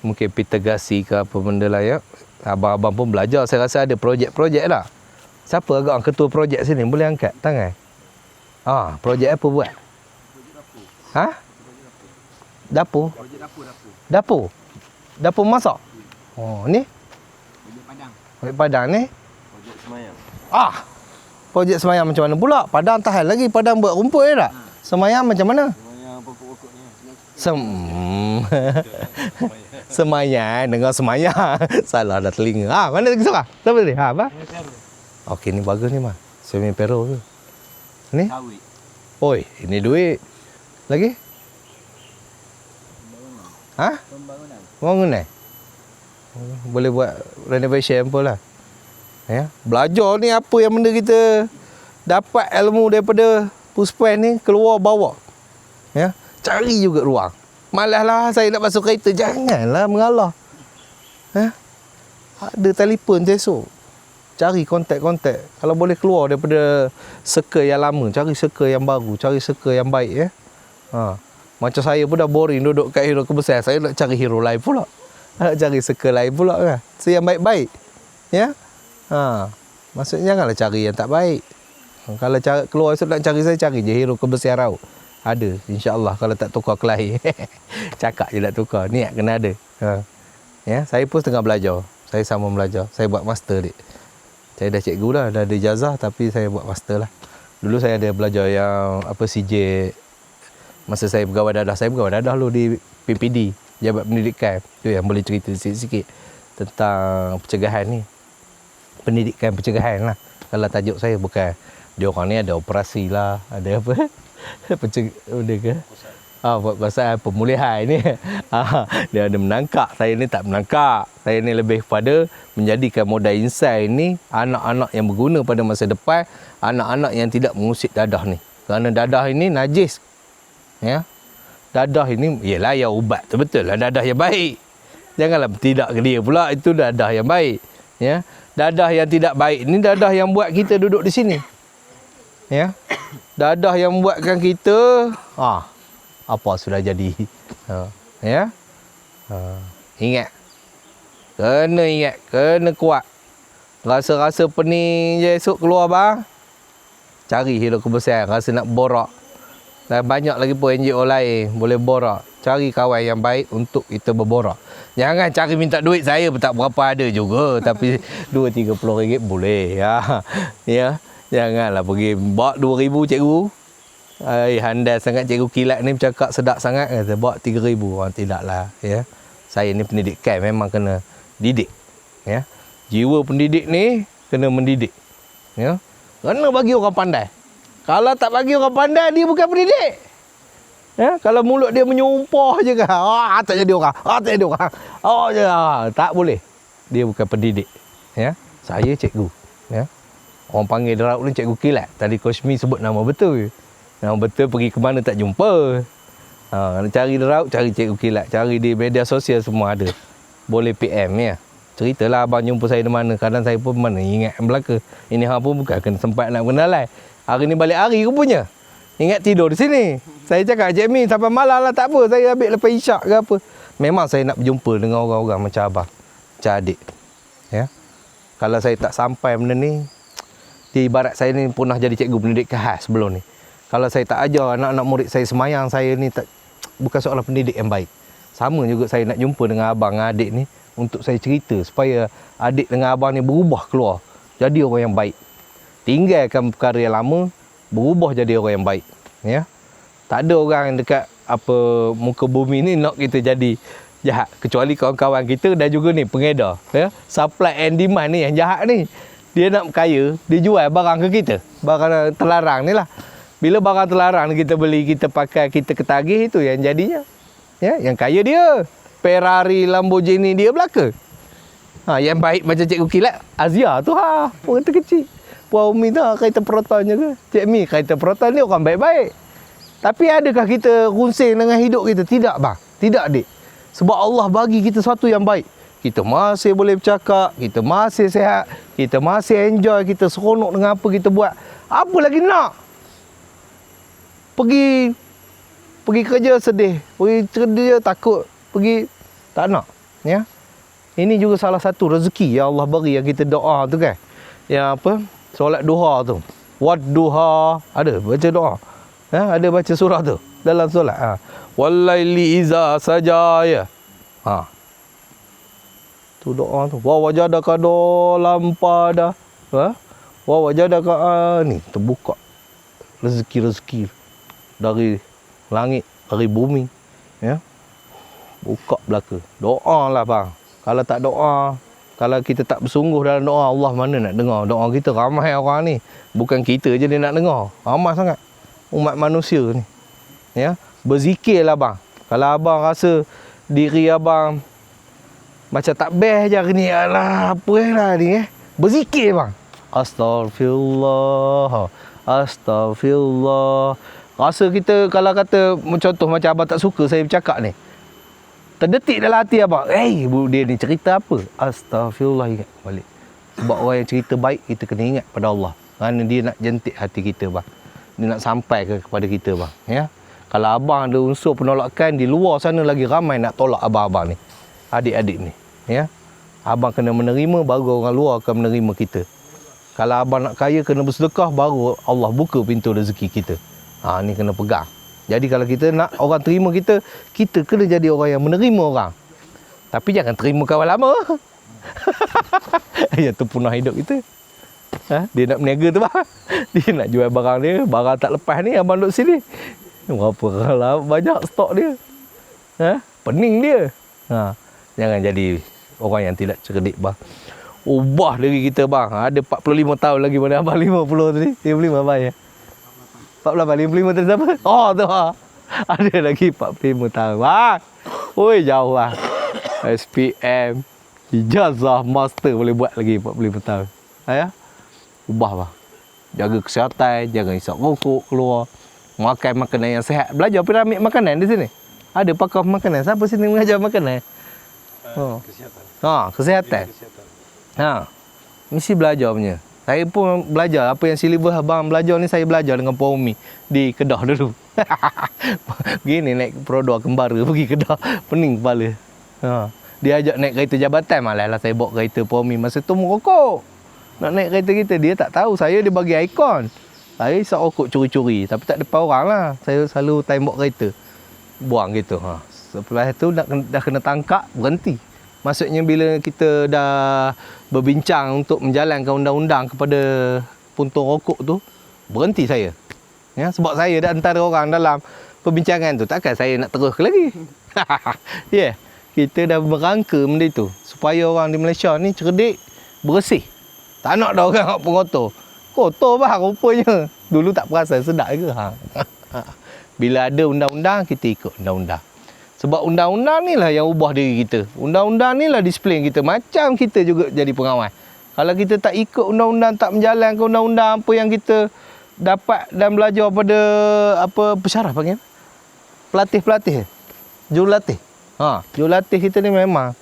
Mungkin pitegasi ke apa benda lah ya. Abang-abang pun belajar. Saya rasa ada projek-projek lah. Siapa agak ketua projek sini? Boleh angkat tangan? Projek apa buat? Dapur? Projek dapur. Dapur masak? Ni? Projek Padang ni? Projek Semayang. Projek Semayang macam mana pula? Padang tahan lagi. Padang buat rumput je tak? Semayang macam mana? Semayang pokok-pokok ni. Semayang dengan semayang. Salah dah telinga. Mana lagi salah? Siapa tadi? Apa? Okey, ni bagus ni mah. Semi pero ke? Ni? Sawit. Oi, ini duit. Lagi? Pembangunan. Boleh buat renovation pun lah. Ya, belajar ni apa yang benda kita dapat ilmu daripada Puspen ni, keluar bawa. Ya, cari juga ruang. Malaslah saya nak masuk kereta, janganlah mengalah. Ada telefon esok. Cari kontak-kontak. Kalau boleh keluar daripada circle yang lama, cari circle yang baru, cari circle yang baik ya. Macam saya pun dah boring duduk kat hero kebesar. Saya nak cari hero lain pula. Nak cari circle lain pula kan. Saya yang baik-baik. Ya. Maksudnya janganlah cari yang tak baik. Kalau keluar esok nak cari saya, cari je hero kebesar Raut. Ada, insya-Allah kalau tak tukar kelahi. Cakap je nak tukar. Niat kena ada. Ya, saya pun tengah belajar. Saya sama belajar. Saya buat master dik. Saya dah cikgu dah, dah ada ijazah tapi saya buat master lah. Dulu saya ada belajar yang CJ. Masa saya pegawai dadah, saya pegawai dadah dulu di PPD, Jabat Pendidikan. Tu yang boleh cerita sikit-sikit tentang pencegahan ni. Pendidikan pencegahan lah. Kalau tajuk saya bukan. Dia orang ni ada operasi lah, ada apa? Benda ke? Buat pasal pemulihan ni. Dia ada menangkap. Saya ni tak menangkap. Saya ni lebih kepada menjadikan modal insan ni anak-anak yang berguna pada masa depan, anak-anak yang tidak mengusik dadah ni. Kerana dadah ini najis. Ya. Dadah ini ialah yang ubat tu, betul lah, dadah yang baik. Janganlah tidak ke dia pula itu dadah yang baik. Ya. Dadah yang tidak baik ni dadah yang buat kita duduk di sini. Ya. Dadah yang membuatkan kita apa sudah jadi. Ya. Ingat. Kena kuat. Rasa-rasa pening je esok keluar bang. Cari hero kebesar, rasa nak borak. Dan banyak lagi pun NGO lain boleh borak. Cari kawan yang baik untuk kita berborak. Jangan cari minta duit, saya pun tak berapa ada juga. Tapi 2-30 ringgit boleh. Ya. Janganlah pergi bawa 2,000 cikgu. Handal sangat cikgu kilat ni bercakap sedap sangat. Kata bawa 3,000. Tidaklah. Ya. Saya ni pendidikan memang kena didik. Ya. Jiwa pendidik ni kena mendidik. Ya. Kena bagi orang pandai. Kalau tak bagi orang pandai, dia bukan pendidik. Ya, kalau mulut dia menyumpah je kan. Tak jadi orang. Tak jadi orang. Tak boleh. Dia bukan pendidik. Ya. Saya cikgu. Ya. Orang panggil Raut ni cikgu kilat. Tadi Coach Mi sebut nama betul. Nama betul pergi ke mana tak jumpa. Nak cari Raut, cari cikgu kilat. Cari di media sosial semua ada. Boleh PM ya. Ceritalah abang jumpa saya di mana. Kadang saya pun mana ingat belaka. Ini hang pun bukan kena sempat nak kenalan. Hari ni balik hari rupanya. Ingat tidur di sini. Saya cakap, Cik Mi, sampai malam lah tak apa. Saya ambil lepas isyak ke apa. Memang saya nak berjumpa dengan orang-orang macam abang. Macam adik. Ya. Kalau saya tak sampai benda ni, di ibarat saya ni pernah jadi cikgu pendidikan khas sebelum ni. Kalau saya tak ajar anak-anak murid saya semayang, saya ni tak, bukan seorang pendidik yang baik. Sama juga saya nak jumpa dengan abang, dengan adik ni, untuk saya cerita supaya adik dengan abang ni berubah keluar. Jadi orang yang baik. Tinggalkan perkara yang lama, berubah jadi orang yang baik. Ya. Tak ada orang dekat muka bumi ni nak kita jadi jahat, kecuali kawan-kawan kita dan juga ni pengedar. Ya. Supply and demand ni yang jahat ni. Dia nak kaya, dia jual barang ke kita. Barang terlarang ni lah. Bila barang terlarang kita beli, kita pakai, kita ketagih, itu yang jadinya. Ya, yang kaya dia. Ferrari, Lamborghini dia belaka. Yang baik macam cikgu kilat, Azia tu orang terkecil. Puan Umi tu kaitan perotannya ke? Cik Mi kaitan perotan ni orang baik-baik. Tapi adakah kita runsing dengan hidup kita? Tidak bang. Tidak dik. Sebab Allah bagi kita sesuatu yang baik. Kita masih boleh bercakap. Kita masih sihat. Kita masih enjoy. Kita seronok dengan apa kita buat. Apa lagi nak? Pergi kerja sedih. Pergi kerja takut. Pergi tak nak. Ya. Ini juga salah satu rezeki yang Allah bagi yang kita doa tu kan. Yang apa? Solat duha tu. Wadduha. Ada baca doa. Ada baca surah tu dalam solat. Wallaili iza sajaya. Tu doa tu. Wa wajadaka dalam pada. Wa wajadaka ni terbuka rezeki-rezeki dari langit, dari bumi. Ya. Buka belaka. Doa lah bang. Kalau tak doa, kalau kita tak bersungguh dalam doa, Allah mana nak dengar doa kita. Ramai orang ni. Bukan kita je dia nak dengar. Ramai sangat umat manusia ni. Ya, berzikirlah bang. Kalau abang rasa diri abang macam tak best je hari ni, alah apa lah ni berzikir bang. Astaghfirullah. Astaghfirullah. Rasa kita kalau kata contoh macam abang tak suka saya bercakap ni, terdetik dalam hati abang, dia ni cerita apa? Astaghfirullah, ingat balik. Sebab orang yang cerita baik, kita kena ingat pada Allah. Kerana dia nak jentik hati kita bang. Dia nak sampai kepada kita bang. Ya. Kalau abang ada unsur penolakan, di luar sana lagi ramai nak tolak abang-abang ni. Adik-adik ni. Ya. Abang kena menerima, baru orang luar akan menerima kita. Kalau abang nak kaya, kena bersedekah, baru Allah buka pintu rezeki kita. Ni kena pegang. Jadi kalau kita nak orang terima kita, kita kena jadi orang yang menerima orang. Tapi jangan terima kawan lama. Yang tu punah hidup kita. Dia nak berniaga tu bang. Dia nak jual barang dia, barang tak lepas ni abang duduk sini. Berapa lah banyak stok dia. Pening dia. Jangan jadi orang yang tidak cerdik bang. Ubah diri kita bang. Ada 45 tahun lagi mana abang 50 tadi. 55 abang ya. 48, 55 tadi siapa? Oh tu ha. Ada lagi 45 tahun bang. Oi jauh bang. SPM ijazah master boleh buat lagi 45 tahun. Ya. Ubah bang. Jaga kesihatan, jangan isap rokok keluar. Makan makanan yang sihat. Belajar piramid makanan di sini. Ada pakar makanan. Siapa sini mengajar makanan?
Kesihatan.
Kesihatan. Mesti belajar punya. Saya pun belajar. Apa yang silibus abang belajar ni, saya belajar dengan Puan Umi di Kedah dulu. Begini naik produk kembara pergi Kedah. Pening kepala. Dia ajak naik kereta jabatan. Malah saya bawa kereta Puan Umi. Masa tu merokok. Nak naik kereta kita. Dia tak tahu. Saya dia bagi ikon. Saya isap rokok curi-curi. Tapi tak depan orang lah. Saya selalu time bawa kereta. Buang gitu. Setelah itu dah kena tangkap, berhenti. Maksudnya bila kita dah berbincang untuk menjalankan undang-undang kepada puntung rokok tu, berhenti saya. Ya, sebab saya dah antara orang dalam perbincangan tu. Takkan saya nak terus lagi. Ya, kita dah berangka benda itu. Supaya orang di Malaysia ni cerdik, bersih. Tak nak dah orang pengotor. Kotor bah rupanya. Dulu tak perasan, sedap ke? Bila ada undang-undang, kita ikut undang-undang. Sebab undang-undang ni lah yang ubah diri kita. Undang-undang ni lah disiplin kita. Macam kita juga jadi pengawas. Kalau kita tak ikut undang-undang, tak menjalankan undang-undang apa yang kita dapat dan belajar pada pesyarah panggil? Pelatih-pelatih. Jurulatih. Jurulatih kita ni memang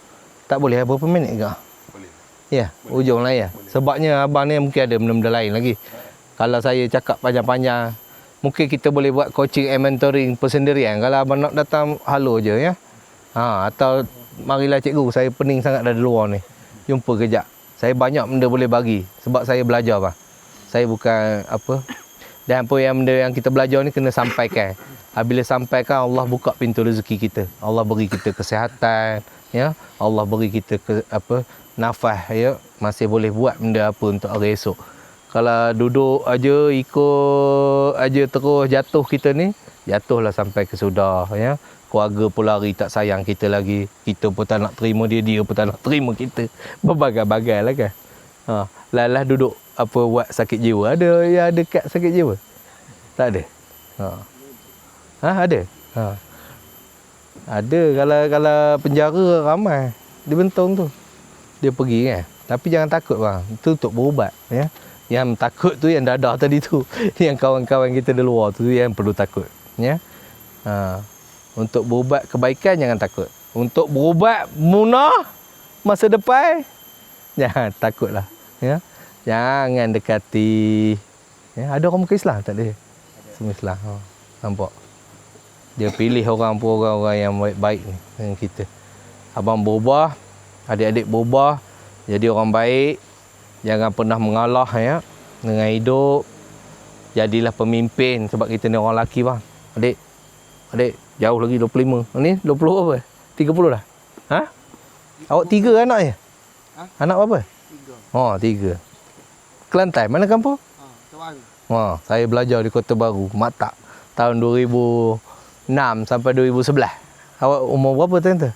tak boleh berapa minit ke? Ya, ujung lah ya. Sebabnya abang ni mungkin ada benda-benda lain lagi. Kalau saya cakap panjang-panjang, mungkin kita boleh buat coaching and mentoring persendirian. Kalau abang nak datang, halo je ya. Atau marilah cikgu, saya pening sangat dari luar ni. Jumpa kejap. Saya banyak benda boleh bagi. Sebab saya belajar bang. Saya bukan apa. Dan apa yang benda yang kita belajar ni kena sampaikan. Bila sampaikan, Allah buka pintu rezeki kita. Allah beri kita kesihatan. Ya. Allah beri kita nafas ya, masih boleh buat benda apa untuk hari esok. Kalau duduk aja ikut aja terus jatuh kita ni, jatuhlah sampai ke sudah ya. Keluarga pun lari tak sayang kita lagi. Kita pun tak nak terima dia, dia pun tak nak terima kita. Berbagai-bagai lah kan. Lalah duduk buat sakit jiwa. Ada yang ada kad sakit jiwa? Tak ada. Ada. Ada kalau penjara ramai di Bentong tu. Dia pergi kan. Tapi jangan takut bang. Itu untuk berubat ya. Yang takut tu yang dadah tadi tu. Yang kawan-kawan kita di luar tu yang perlu takut ya. Untuk berubat kebaikan jangan takut. Untuk berubat munah masa depan jangan takutlah ya. Jangan dekati ya. Ada orang muka Islam tak ada? Semua Islam. Nampak. Dia pilih orang-orang yang baik-baik ni dengan kita. Abang berubah, adik-adik berubah, jadi orang baik. Jangan pernah mengalah ya dengan hidup. Jadilah pemimpin sebab kita ni orang lelaki bang. Adik jauh lagi 25. Ni 20 apa? 30 dah. Awak 3 anak je? Anak berapa? 3. Kelantan, mana kampung?
Kota Baru.
Saya belajar di Kota Baru, Matak. Tahun 2006 sampai 2011. Awak umur berapa tahun tu?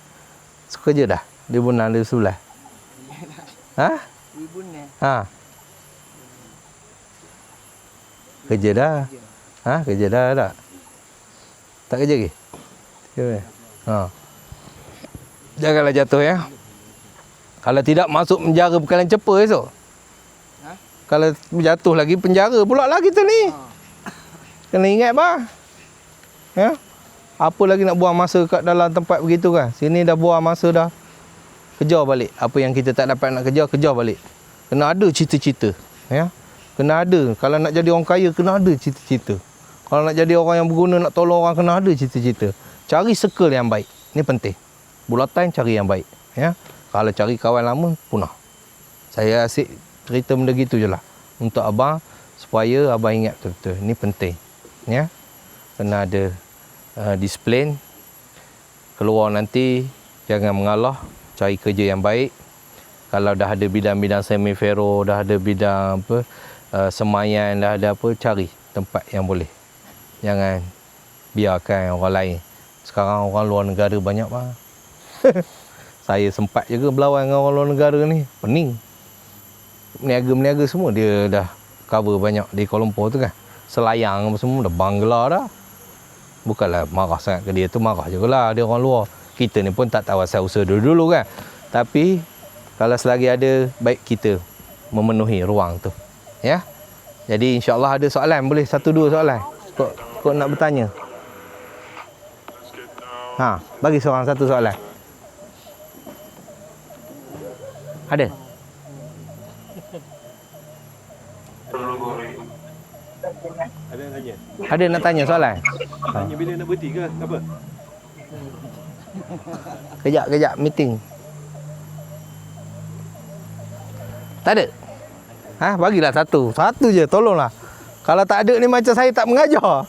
Kerja dah? 2006, 2011. 2006. Kerja dah. Kerja dah tak? Tak kerja lagi? Janganlah jatuh ya. Kalau tidak masuk penjara bekalan cepa esok. Kalau jatuh lagi penjara pula lah kita ni. Kena ingat bang. Ya. Apa lagi nak buang masa kat dalam tempat begitu kan? Sini dah buang masa dah. Kejar balik. Apa yang kita tak dapat nak kejar balik. Kena ada cita-cita. Ya. Kena ada. Kalau nak jadi orang kaya, kena ada cita-cita. Kalau nak jadi orang yang berguna, nak tolong orang, kena ada cita-cita. Cari circle yang baik. Ini penting. Bulatan cari yang baik. Ya. Kalau cari kawan lama, punah. Saya asyik cerita benda gitu je lah. Untuk abang, supaya abang ingat betul-betul. Ini penting. Ya. Kena ada disiplin. Keluar nanti, jangan mengalah. Cari kerja yang baik. Kalau dah ada bidang-bidang semi-fero, dah ada bidang apa, semayan, dah ada apa, cari tempat yang boleh. Jangan biarkan orang lain. Sekarang orang luar negara banyak bang. Saya sempat juga berlawan dengan orang luar negara ni. Pening. Meniaga-meniaga semua dia dah cover banyak di Kuala Lumpur tu kan. Selayang semua dah bangla dah. Bukanlah marah sangat ke dia tu, marah jugalah dia orang luar. Kita ni pun tak tahu asal usaha dulu-dulu kan. Tapi kalau selagi ada, baik kita memenuhi ruang tu. Ya. Jadi insya-Allah ada soalan, boleh 1-2 soalan. Kok nak bertanya? Ha, bagi seorang satu soalan. Ada?
Ada yang tanya?
Ada nak tanya soalan?
Tanya bila nak berhenti ke? Apa?
Kejap, meeting. Tak ada? Ha, bagilah satu. Satu je, tolonglah. Kalau tak ada ni macam saya tak mengajar.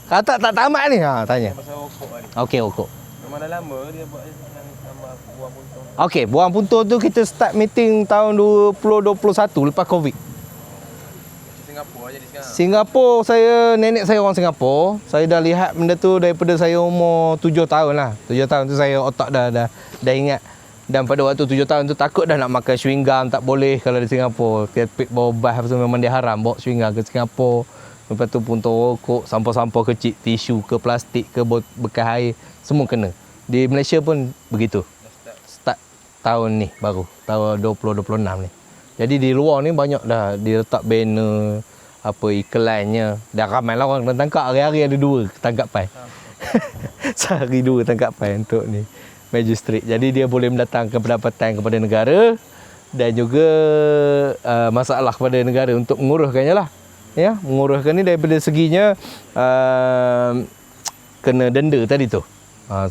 Kalau tak tamat ni, ha, tanya.
Pasal okok ni.
Okey, okok.
Memang dah lama dia buat yang nama buah puntung.
Okey, buang puntung tu kita start meeting tahun 2021 lepas Covid.
Singapura jadi sekarang.
Singapura, nenek saya orang Singapura. Saya dah lihat benda tu daripada saya umur 7 tahun lah. 7 tahun tu saya otak dah ingat. Dan pada waktu 7 tahun tu takut dah nak makan chewing gum, tak boleh kalau di Singapura. Kepik bawa bas apa semua, memang dia haram bawa chewing gum ke Singapura. Lepas tu puntung rokok, sampah-sampah kecil, tisu ke plastik ke bekas air, semua kena. Di Malaysia pun begitu. Start tahun ni baru, tahun 2026 ni. Jadi di luar ni banyak dah diletak banner, apa iklannya. Dah ramai lah orang kena tangkap, hari-hari ada 2 tangkapan. Sehari 2 tangkapan untuk ni. Magistrate. Jadi dia boleh mendatangkan pendapatan kepada negara dan juga masalah kepada negara untuk menguruskannya lah. Ya, menguruskan ni daripada seginya kena denda tadi tu.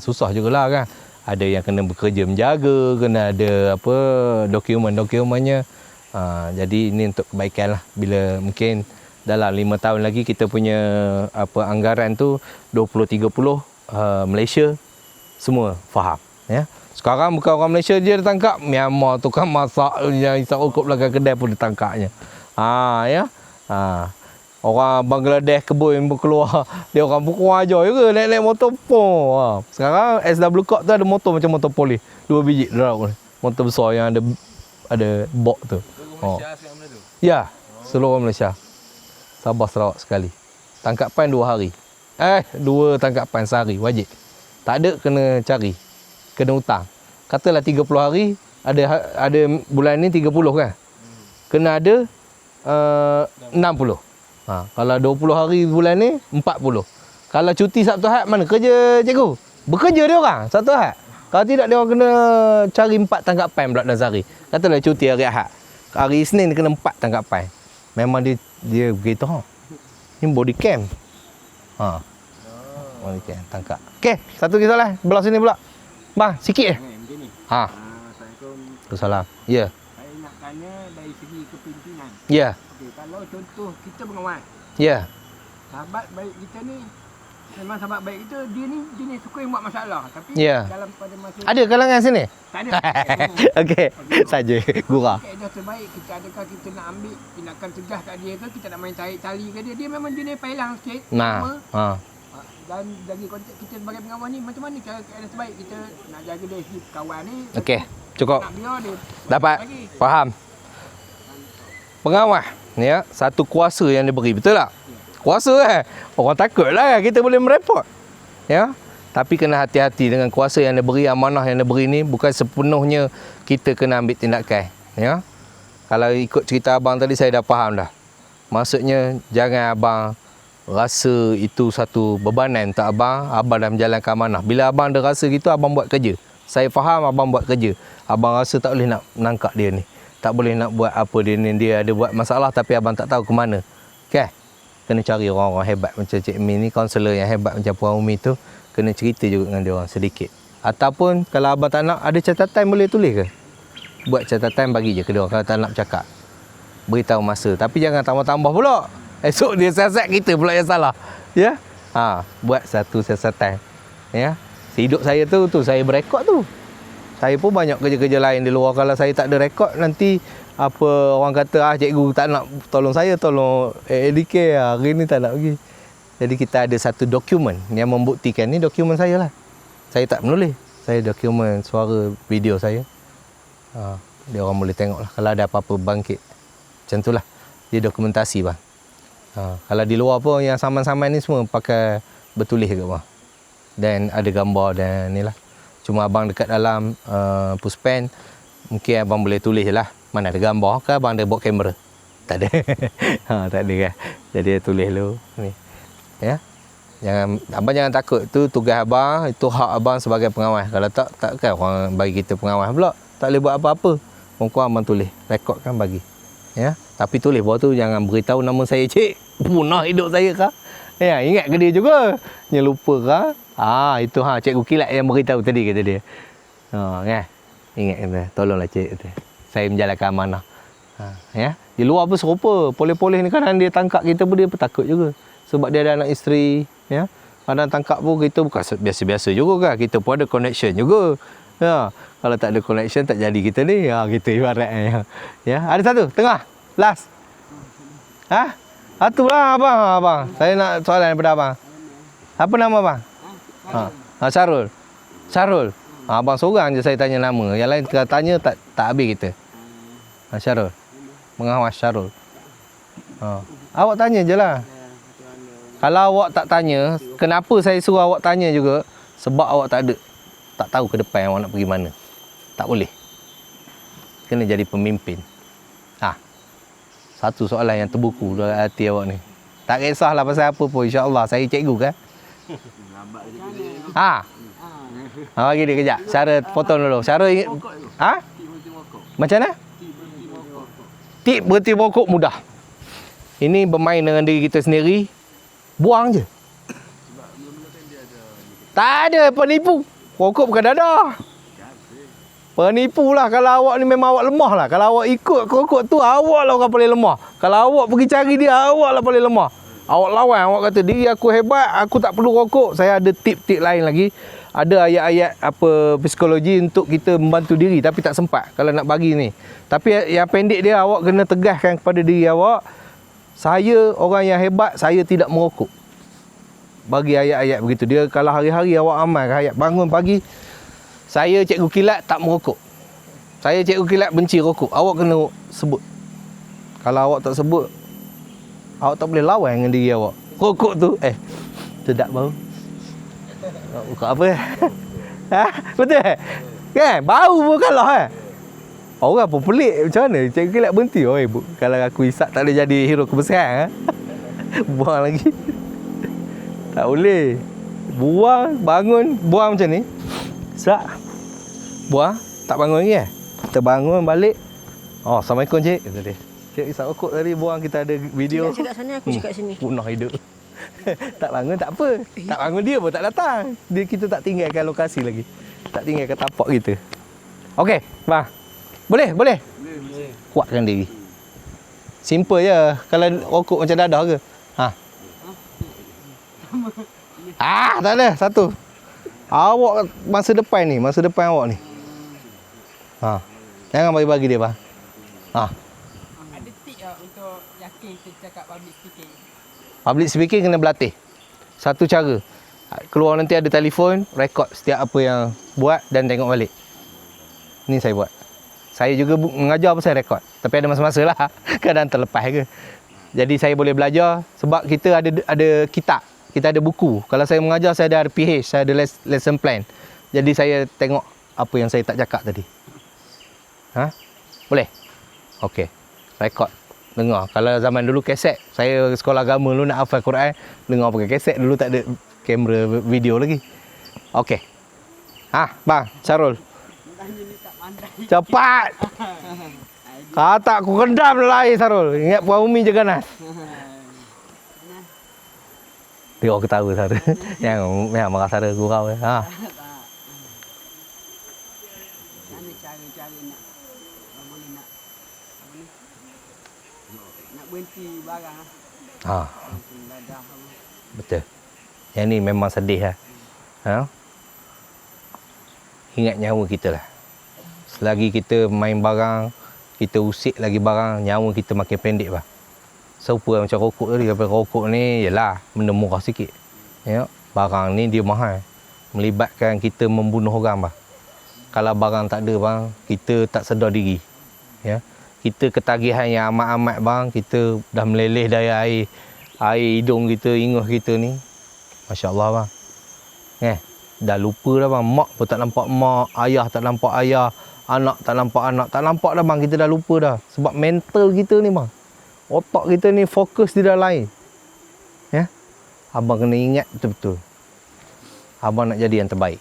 Susah jugalah kan. Ada yang kena bekerja menjaga, kena ada apa dokumen-dokumennya. Jadi ini untuk kebaikan lah. Bila mungkin dalam 5 tahun lagi kita punya apa anggaran tu 2030 Malaysia semua faham. Ya. Sekarang bukan orang Malaysia je ditangkap, Myanmar tukang masak yang isap rokok belakang kedai pun ditangkapnya. Ya. Orang Bangladesh kebun pun keluar, dia orang pun kurang ajar juga naik-naik motor pun. Sekarang SW Corp tu ada motor macam motor polis, 2 biji drop ni. Motor besar yang ada box tu.
Malaysia sekarang benda tu.
Ya, seluruh Malaysia. Sabah Sarawak sekali. Tangkapan 2 hari. 2 tangkapan sehari wajib. Tak ada kena cari. Kena hutang. Katalah 30 hari, ada bulan ni 30 kan. Kena ada 60. Kalau 20 hari bulan ni 40. Kalau cuti Sabtu Ahad mana kerja cikgu? Bekerja dia orang Sabtu Ahad. Kalau tidak dia orang kena cari 4 tangkapan pula dalam sehari. Katalah cuti hari Ahad. Hari Isnin dia kena 4 tangkapan. Memang dia begitu Ni body cam. Body cam tangkap. Okey, satu lagi soalan. Belah sini pula. Bang, sikit je.
Macam ni.
Assalamualaikum.
Salam. Ya.
Saya nak tanya dari segi kepimpinan.
Ya.
Okey, kalau contoh kita pengawas,
Ya.
sahabat baik kita ni memang sahabat baik kita, dia ni jenis suka yang buat masalah. Tapi
Ya.
dalam pada masa
Ada kalangan sini?
tak ada.
Okey. Saja gurau.
Kaedah terbaik kita, adakah kita nak ambil tindakan tegas kat dia ke, kita nak main tarik tali ke dia. Dia memang jenis pailang sikit.
Nah.
Dan dari konteks kita sebagai pengawas ni, macam mana cara kaedah terbaik kita nak jaga dari segi kawan ni.
Okey, cukup.
Nak biar dia
Dapat.
lagi.
Faham. Pengawas ni ya, satu kuasa yang diberi, betul tak? Kuasa orang takutlah kita boleh merepot. Ya. Tapi kena hati-hati dengan kuasa yang diberi, amanah yang diberi ni bukan sepenuhnya kita kena ambil tindakan, ya. Kalau ikut cerita abang tadi saya dah faham dah. Maksudnya jangan abang rasa itu satu bebanan untuk abang dah menjalankan amanah. Bila abang ada rasa gitu, abang buat kerja. Saya faham abang buat kerja. Abang rasa tak boleh nak menangkap dia ni. Tak boleh nak buat apa dia ni. Dia ada buat masalah tapi abang tak tahu ke mana. Okay? kena cari orang-orang hebat macam Cik Min ni, kaunselor yang hebat macam Puan Umi tu, kena cerita juga dengan dia orang sedikit. Ataupun kalau abang tak nak ada catatan boleh tulis ke? Buat catatan bagi je ke dia orang kalau tak nak bercakap. Beritahu masa, tapi jangan tambah-tambah pula. Esok dia siasat kita pula yang salah. Ya? Buat satu siasatan. Ya? Hidup saya tu saya berekod tu. Saya pun banyak kerja-kerja lain di luar. Kalau saya tak ada rekod, nanti apa orang kata cikgu tak nak tolong saya, tolong ADK hari ni tak nak pergi. Jadi kita ada satu dokumen yang membuktikan ni dokumen saya lah. Saya tak menulis. Saya dokumen suara video saya. Dia orang boleh tengok lah kalau ada apa-apa bangkit. Macam tu lah. Dia dokumentasi bang. Kalau di luar pun yang saman-saman ni semua pakai bertulis ke bang. Dan ada gambar dan ni lah. Cuma abang dekat dalam Puspen, mungkin abang boleh tulis je lah. Mana ada gambar ke abang ada bawa kamera? Tak ada. Tak ada kan. Jadi tulis dulu ni. Ya. Abang jangan takut. Itu tugas abang, itu hak abang sebagai pengawas. Kalau takkan orang bagi kita pengawas pula. Tak boleh buat apa-apa. Kurang abang tulis, rekod kan bagi. Ya. Tapi tulis bawah tu jangan beritahu nama saya, cik. Punah hidup saya kah? Ya, ingat ke dia juga? Dia lupa kah? Itu cikgu kilat yang beritahu tadi kata dia. Kan? Ingat kata, tolonglah cik kata. Saya menjalankan amanah. Ya. Di luar pun serupa. Polis-polis ni kadang dia tangkap kita pun dia takut juga. Sebab dia ada anak isteri, ya. Kadang tangkap pun kita bukan biasa-biasa juga kan. Kita pun ada connection juga. Ya. Kalau tak ada connection tak jadi kita ni. Kita ibaratnya. Ya. Ada satu tengah. Last. Itulah abang. Saya nak soalan daripada abang. Apa nama abang? Syarul. Syarul. Abang seorang je saya tanya nama. Yang lain kalau tanya tak habis kita. Syarul. Pengawas Syarul. Awak tanya je lah. Kalau awak tak tanya, kenapa saya suruh awak tanya juga? Sebab awak tak tahu ke depan awak nak pergi mana. Tak boleh. Kena jadi pemimpin. Satu soalan yang terbuku dalam hati awak ni. Tak kisahlah pasal apa pun, insya-Allah saya cikgu kan. Bagi dia kejap. Syara potong dulu. Syara ingat macam mana? Tip berhenti merokok mudah. Ini bermain dengan diri kita sendiri. Buang je. Tak ada penipu. Rokok bukan dadah. Penipu lah kalau awak ni memang awak lemah lah. Kalau awak ikut rokok tu, awak lah orang paling lemah. Kalau awak pergi cari dia, awak lah paling lemah. Awak lawan, awak kata diri aku hebat, aku tak perlu rokok. Saya ada tip-tip lain lagi. Ada ayat-ayat psikologi untuk kita membantu diri tapi tak sempat kalau nak bagi ni. Tapi yang pendek dia, awak kena tegaskan kepada diri awak, saya orang yang hebat, saya tidak merokok. Bagi ayat-ayat begitu. Dia kalau hari-hari awak amal ayat bangun pagi, saya cikgu kilat tak merokok. Saya cikgu kilat benci rokok. Awak kena sebut. Kalau awak tak sebut, awak tak boleh lawan dengan diri awak. Rokok tu, sedap bau. Buka apa? Betul? Kan? Bau pun kalah Orang pun pelik macam mana? Cikgu kilat berhenti. Kalau aku isap tak boleh jadi hero kebesaran. Buang lagi. Tak boleh. Buang, bangun, buang macam ni. Serak. Buang, tak bangun lagi Kita bangun balik. Assalamualaikum cik, kata dia. Cik isap rokok tadi, buang, kita ada video.
Cik kat sana, aku cakap sini.
Punah hidup. Tak bangun tak apa. Tak bangun dia pun tak datang. Kita tak tinggalkan lokasi lagi. Tak tinggalkan tapak kita. Okey, bang. Boleh. Kuatkan diri. Simple je. Kalau rokok macam dadah ke? Tak ada. Satu. Awak masa depan awak ni. Jangan bagi-bagi dia, bang.
Ada tip untuk yakin kita cakap public speaking.
Public speaking kena berlatih. Satu cara. Keluar nanti ada telefon, rekod setiap apa yang buat dan tengok balik. Ni saya buat. Saya juga mengajar pasal rekod. Tapi ada masa-masa lah. Kadang terlepas ke. Jadi saya boleh belajar sebab kita ada kitab. Kita ada buku. Kalau saya mengajar, saya ada RPH, saya ada lesson plan. Jadi saya tengok apa yang saya tak cakap tadi. Boleh? Okey. Rekod. Dengar. Kalau zaman dulu kaset, saya sekolah agama dulu nak hafal Quran, dengar pakai kaset. Dulu tak ada kamera video lagi. Okey. Bang, Syarul. Cepat. Kata aku rendam lah air, Syarul. Ingat Puan Umi je ganas. Tengok ketawa Sara. Yang marah Sara gurau. Ha.
Mana cara-cara nak boleh nak apa ni? Nak berhenti barang lah.
Ha,
Macam dadah apa.
betul. Yang ni memang sedih lah. Ha? Ingat nyawa kita lah. Selagi kita main barang, kita usik lagi barang, nyawa kita makin pendek bah. Serupa macam rokok tadi, kalau rokok ni yalah benda murah sikit. Ya, barang ni dia mahal. Melibatkan kita membunuh orang bah. Kalau barang tak ada bang, kita tak sedar diri. Ya. Kita ketagihan yang amat-amat bang, kita dah meleleh daya air hidung kita, ingus kita ni. Masya-Allah bang. Dah lupa dah bang, mak pun tak nampak mak, ayah tak nampak ayah, anak tak nampak dah bang, kita dah lupa dah. Sebab mental kita ni bang, otak kita ni fokus di dah lain. Ya. Abang kena ingat betul-betul. Abang nak jadi yang terbaik.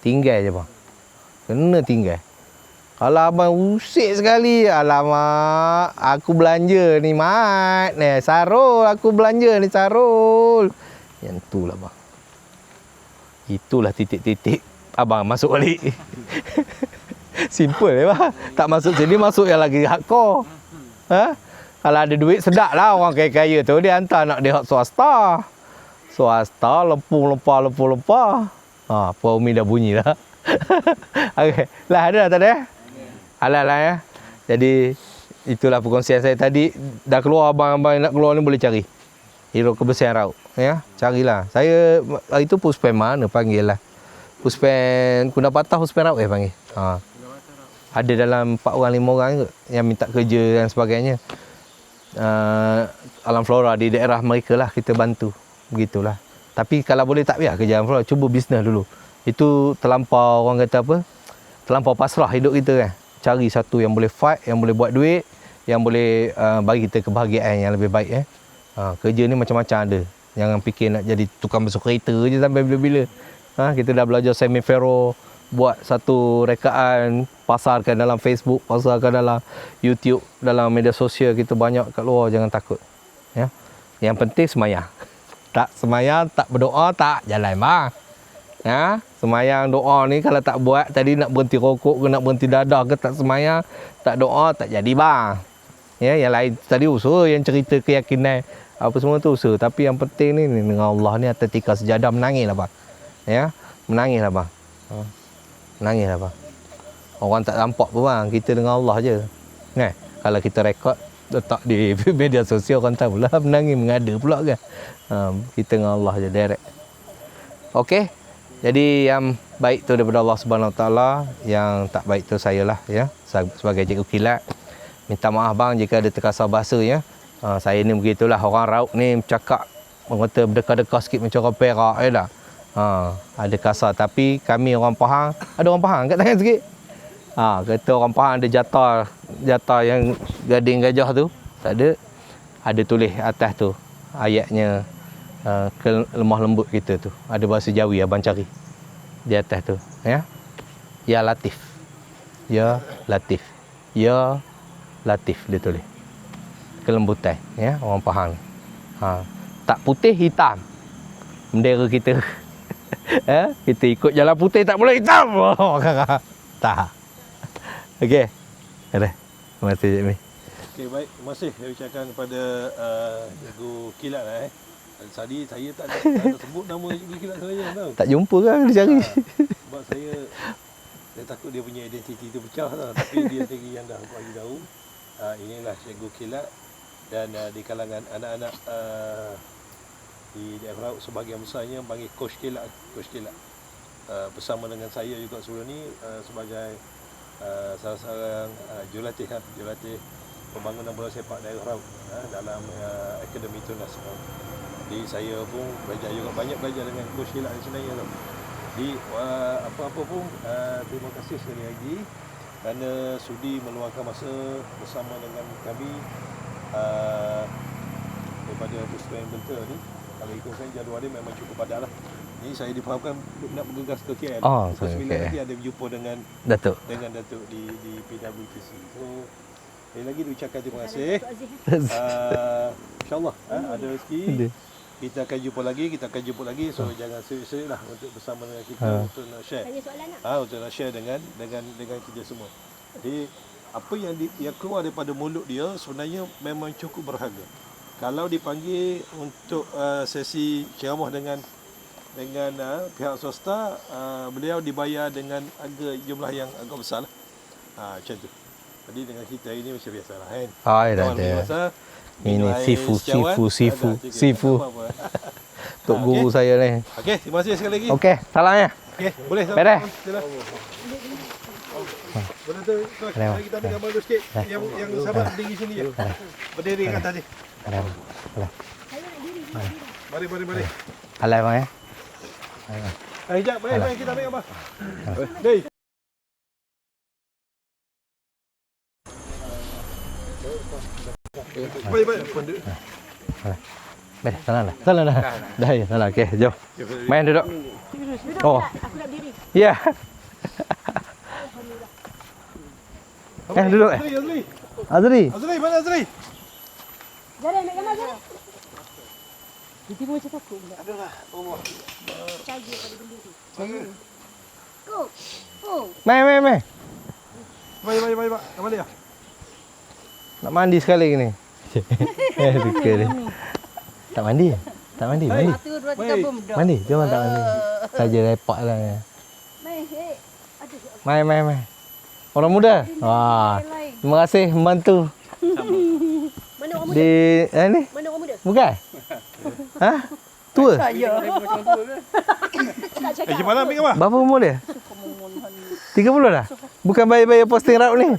Tinggal je bang. Kena tinggal. Kalau abang usik sekali, alamak, aku belanja ni mat. Sarul, aku belanja ni Sarul. Yang tu lah bang. Itulah titik-titik abang masuk balik. Simple bang. Tak masuk sini, masuk yang lagi hardcore. Ha? Kalau ada duit, sedap lah orang kaya-kaya tu. Dia hantar anak dia swasta. Swasta, lempung-lempah. Ha, Puan Umi dah bunyi lah. Okey. Lah ada tak ada? Alah lah ya. Jadi, itulah perkongsian saya tadi. Dah keluar abang-abang nak keluar ni boleh cari. Hero kebersihan raut. Ya, carilah. Saya hari tu Puspen mana panggil lah. Puspen Kunda Patah, Puspen raut panggil. Ha. Ada dalam 4 orang 5 orang ke yang minta kerja dan sebagainya. Alam Flora di daerah mereka lah kita bantu. Begitulah. Tapi kalau boleh tak biar kerja Alam Flora, cuba bisnes dulu. Itu terlampau orang kata apa? Terlampau pasrah hidup kita kan. Cari satu yang boleh fight, yang boleh buat duit, yang boleh bagi kita kebahagiaan yang lebih baik. Kerja ni macam-macam ada. Jangan fikir nak jadi tukang basuh kereta je sampai bila-bila. Kita dah belajar semi-fero, buat satu rekaan, pasarkan dalam Facebook, pasarkan dalam YouTube, dalam media sosial kita banyak kat luar, jangan takut. Ya. Yang penting semayang. Tak semayang, tak berdoa, tak jalan bang. Ya, semayang doa ni kalau tak buat, tadi nak berhenti rokok ke nak berhenti dadah ke tak semayang, tak doa, tak jadi bang. Ya, yang lain tadi usaha, yang cerita keyakinan apa semua tu usaha. Tapi yang penting ni dengan Allah ni atas tikar sejadah, menangislah bang. Ya, menangislah bang. Menangislah bang. Orang tak nampak pun bang, kita dengan Allah je. Kan? Kalau kita rekod letak di media sosial, orang tahu lah menangis mengada pula kan. Kita dengan Allah je direct. Okey. Jadi yang baik tu daripada Allah Subhanahu Wa Taala, yang tak baik tu saya lah ya, sebagai cikgu kilat. Minta maaf bang jika ada terkasar bahasa ya. Saya ni begitulah, orang raut ni cakap mengata berdekah-dekah sikit macam orang Perak dah. Ada kasar, tapi kami orang Pahang, ada orang Pahang kat tangan sikit. Kata orang Pahang ada jatah yang gading gajah tu, tak ada. Ada tulis atas tu ayatnya, lemah lembut kita tu. Ada bahasa Jawi abang cari di atas tu ya. Ya Latif. Ya Latif. Ya Latif dia tulis. Kelembutan ya orang Pahang. Tak putih hitam. Bendera kita. Kita ikut jalan putih tak boleh hitam. Tak. Okey. Ada. Terima kasih Cik Mi.
Okey, baik. Terima kasih saya ucapkan kepada Cikgu Kilat lah Tadi saya tak ada sebut nama Cikgu Kilat saya tau.
Tak jumpa kan dia cari.
Sebab saya takut dia punya identiti tu pecah tau. Tapi dia sendiri yang dah bagi tahu. Inilah Cikgu Kilat. Dan di kalangan anak-anak di daerah Raut sebahagian besarnya panggil Coach Kilat. Coach Kilat. Bersama dengan saya juga sebelum ni sebagai salah seorang jurulatih pembangunan bola sepak daerah Raut dalam Akademi Tunas. Jadi saya pun belajar juga, banyak belajar dengan Coach Kilat sebenarnya tu. Jadi apa-apa pun terima kasih sekali lagi kerana sudi meluangkan masa bersama dengan kami daripada Puspen Benter ni. Kalau ikutkan jadual dia memang cukup padat lah. Ini saya difahamkan nak bergegas ke KL. Pukul 9 nanti ada berjumpa dengan Datuk di PWTC. So sekali lagi diucapkan terima kasih. InsyaAllah ada rezeki kita akan jumpa lagi. So jangan serius-serius lah untuk bersama dengan kita untuk nak share.
Tanya soalan nak.
Untuk nak share dengan kita semua. Jadi apa yang keluar daripada mulut dia sebenarnya memang cukup berharga. Kalau dipanggil untuk sesi ceramah dengan pihak swasta, beliau dibayar dengan harga jumlah yang agak besar lah. Macam tu. Jadi dengan kita ini macam biasa lah kan.
Dah ada. Ini sifu. Tok guru saya ni.
Okey, terima kasih sekali lagi.
Okey, salamnya.
Okey, boleh.
Beres.
Boleh tu, Coach. Mari kita ambil gambar dulu sikit. Yang sahabat berdiri sini je. Berdiri kat atas ni. Mari.
Alai bang ya.
Sekejap, mari kita ambil gambar. Dei. Baik.
Beres, salam dah. Dah ya, salam. Okey, jom. Main duduk. Oh.
Aku nak berdiri.
Ya. Duduk. Azri.
Mana Azri?
Jalan ambil gambar jalan. Dia pun macam takut pula.
Adalah. Allah.
Percaya pada benda tu. Go.
Main.
Baik. Kembali ah.
Nak mandi sekali ni. Suka dia. Tak mandi. Mandi.
Satu, dua, tiga, boom.
Mandi. Dia orang tak mandi. Saja repot lah. Main. Orang muda. Wah. Terima kasih membantu.
Mana orang muda?
Di ni?
Mana orang muda?
Bukan? Ha? Tua?
Tak cakap.
Macam mana ambil gambar?
Berapa umur dia? 30 dah? Bukan bayi-bayi posting rap ni.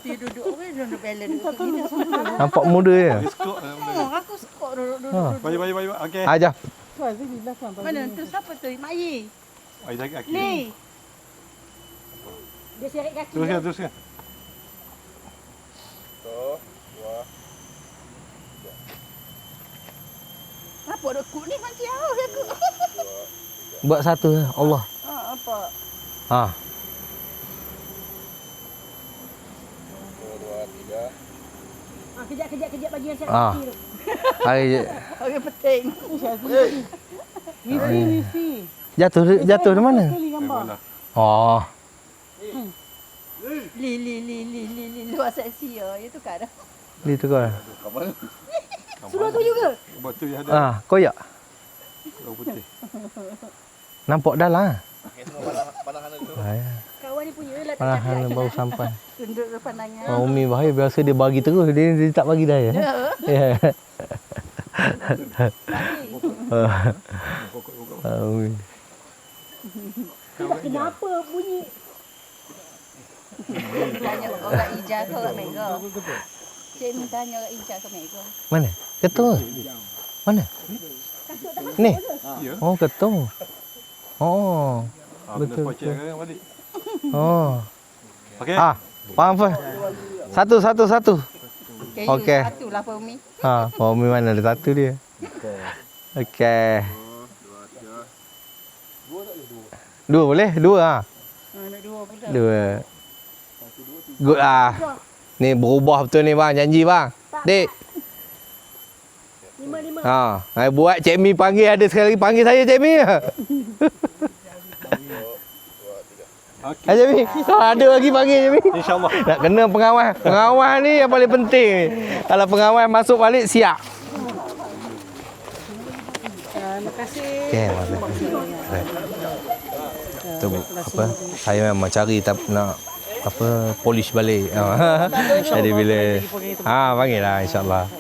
Nampak muda je.
Aku skor duduk.
Baik. Okey.
Jom.
Mana tu siapa tu? Mak Yi.
Ai jaga kaki.
Ni. Dia seret kaki.
Teruskan.
Apa duk kut ni macam jauh aku.
Buat satu je. Allah.
Apa?
Ha.
Kejap bagi yang seret
Ah.
kaki tu.
Hari
Okey penting.
jatuh di mana? Oh.
Li luar seksi ya. Itu kan.
Di tu kau.
Suruh tu juga.
Batu yang ada.
Koyak.
Bau putih.
Nampak dah lah.
Kawan ni punya lah tak
Panahan bau sampai.
tunduk ke pandangan.
Umi bahaya biasa dia bagi terus. Dia tak bagi dah ya. Ya. Umi.
Kenapa bunyi?
Tanya orang Ija ke orang Mega. Cik minta tanya orang Ija ke Mega.
Mana? Ketua. Mana? Ni.
Ya.
Oh, ketua. Oh.
Betul.
Betul.
Balik.
Oh.
Okey.
Faham apa? Satu. Okey.
Satu lah Pak Umi.
Umi mana ada satu dia. Okey. Dua boleh? Dua
Nak dua pula.
Dua. Good lah. Ni berubah betul ni bang, janji bang. Dik.
5.
Buat Cik Mi panggil, ada sekali lagi panggil saya Cik Mi. Cik Mi, ada lagi panggil Cik Mi.
InsyaAllah.
Nak kena pengawas. Pengawas ni yang paling penting. Kalau pengawas masuk balik siap.
Terima kasih.
Okey, terima kasih. Tu apa? Saya memang cari nak polish balik. Jadi bila panggil lah insya-Allah.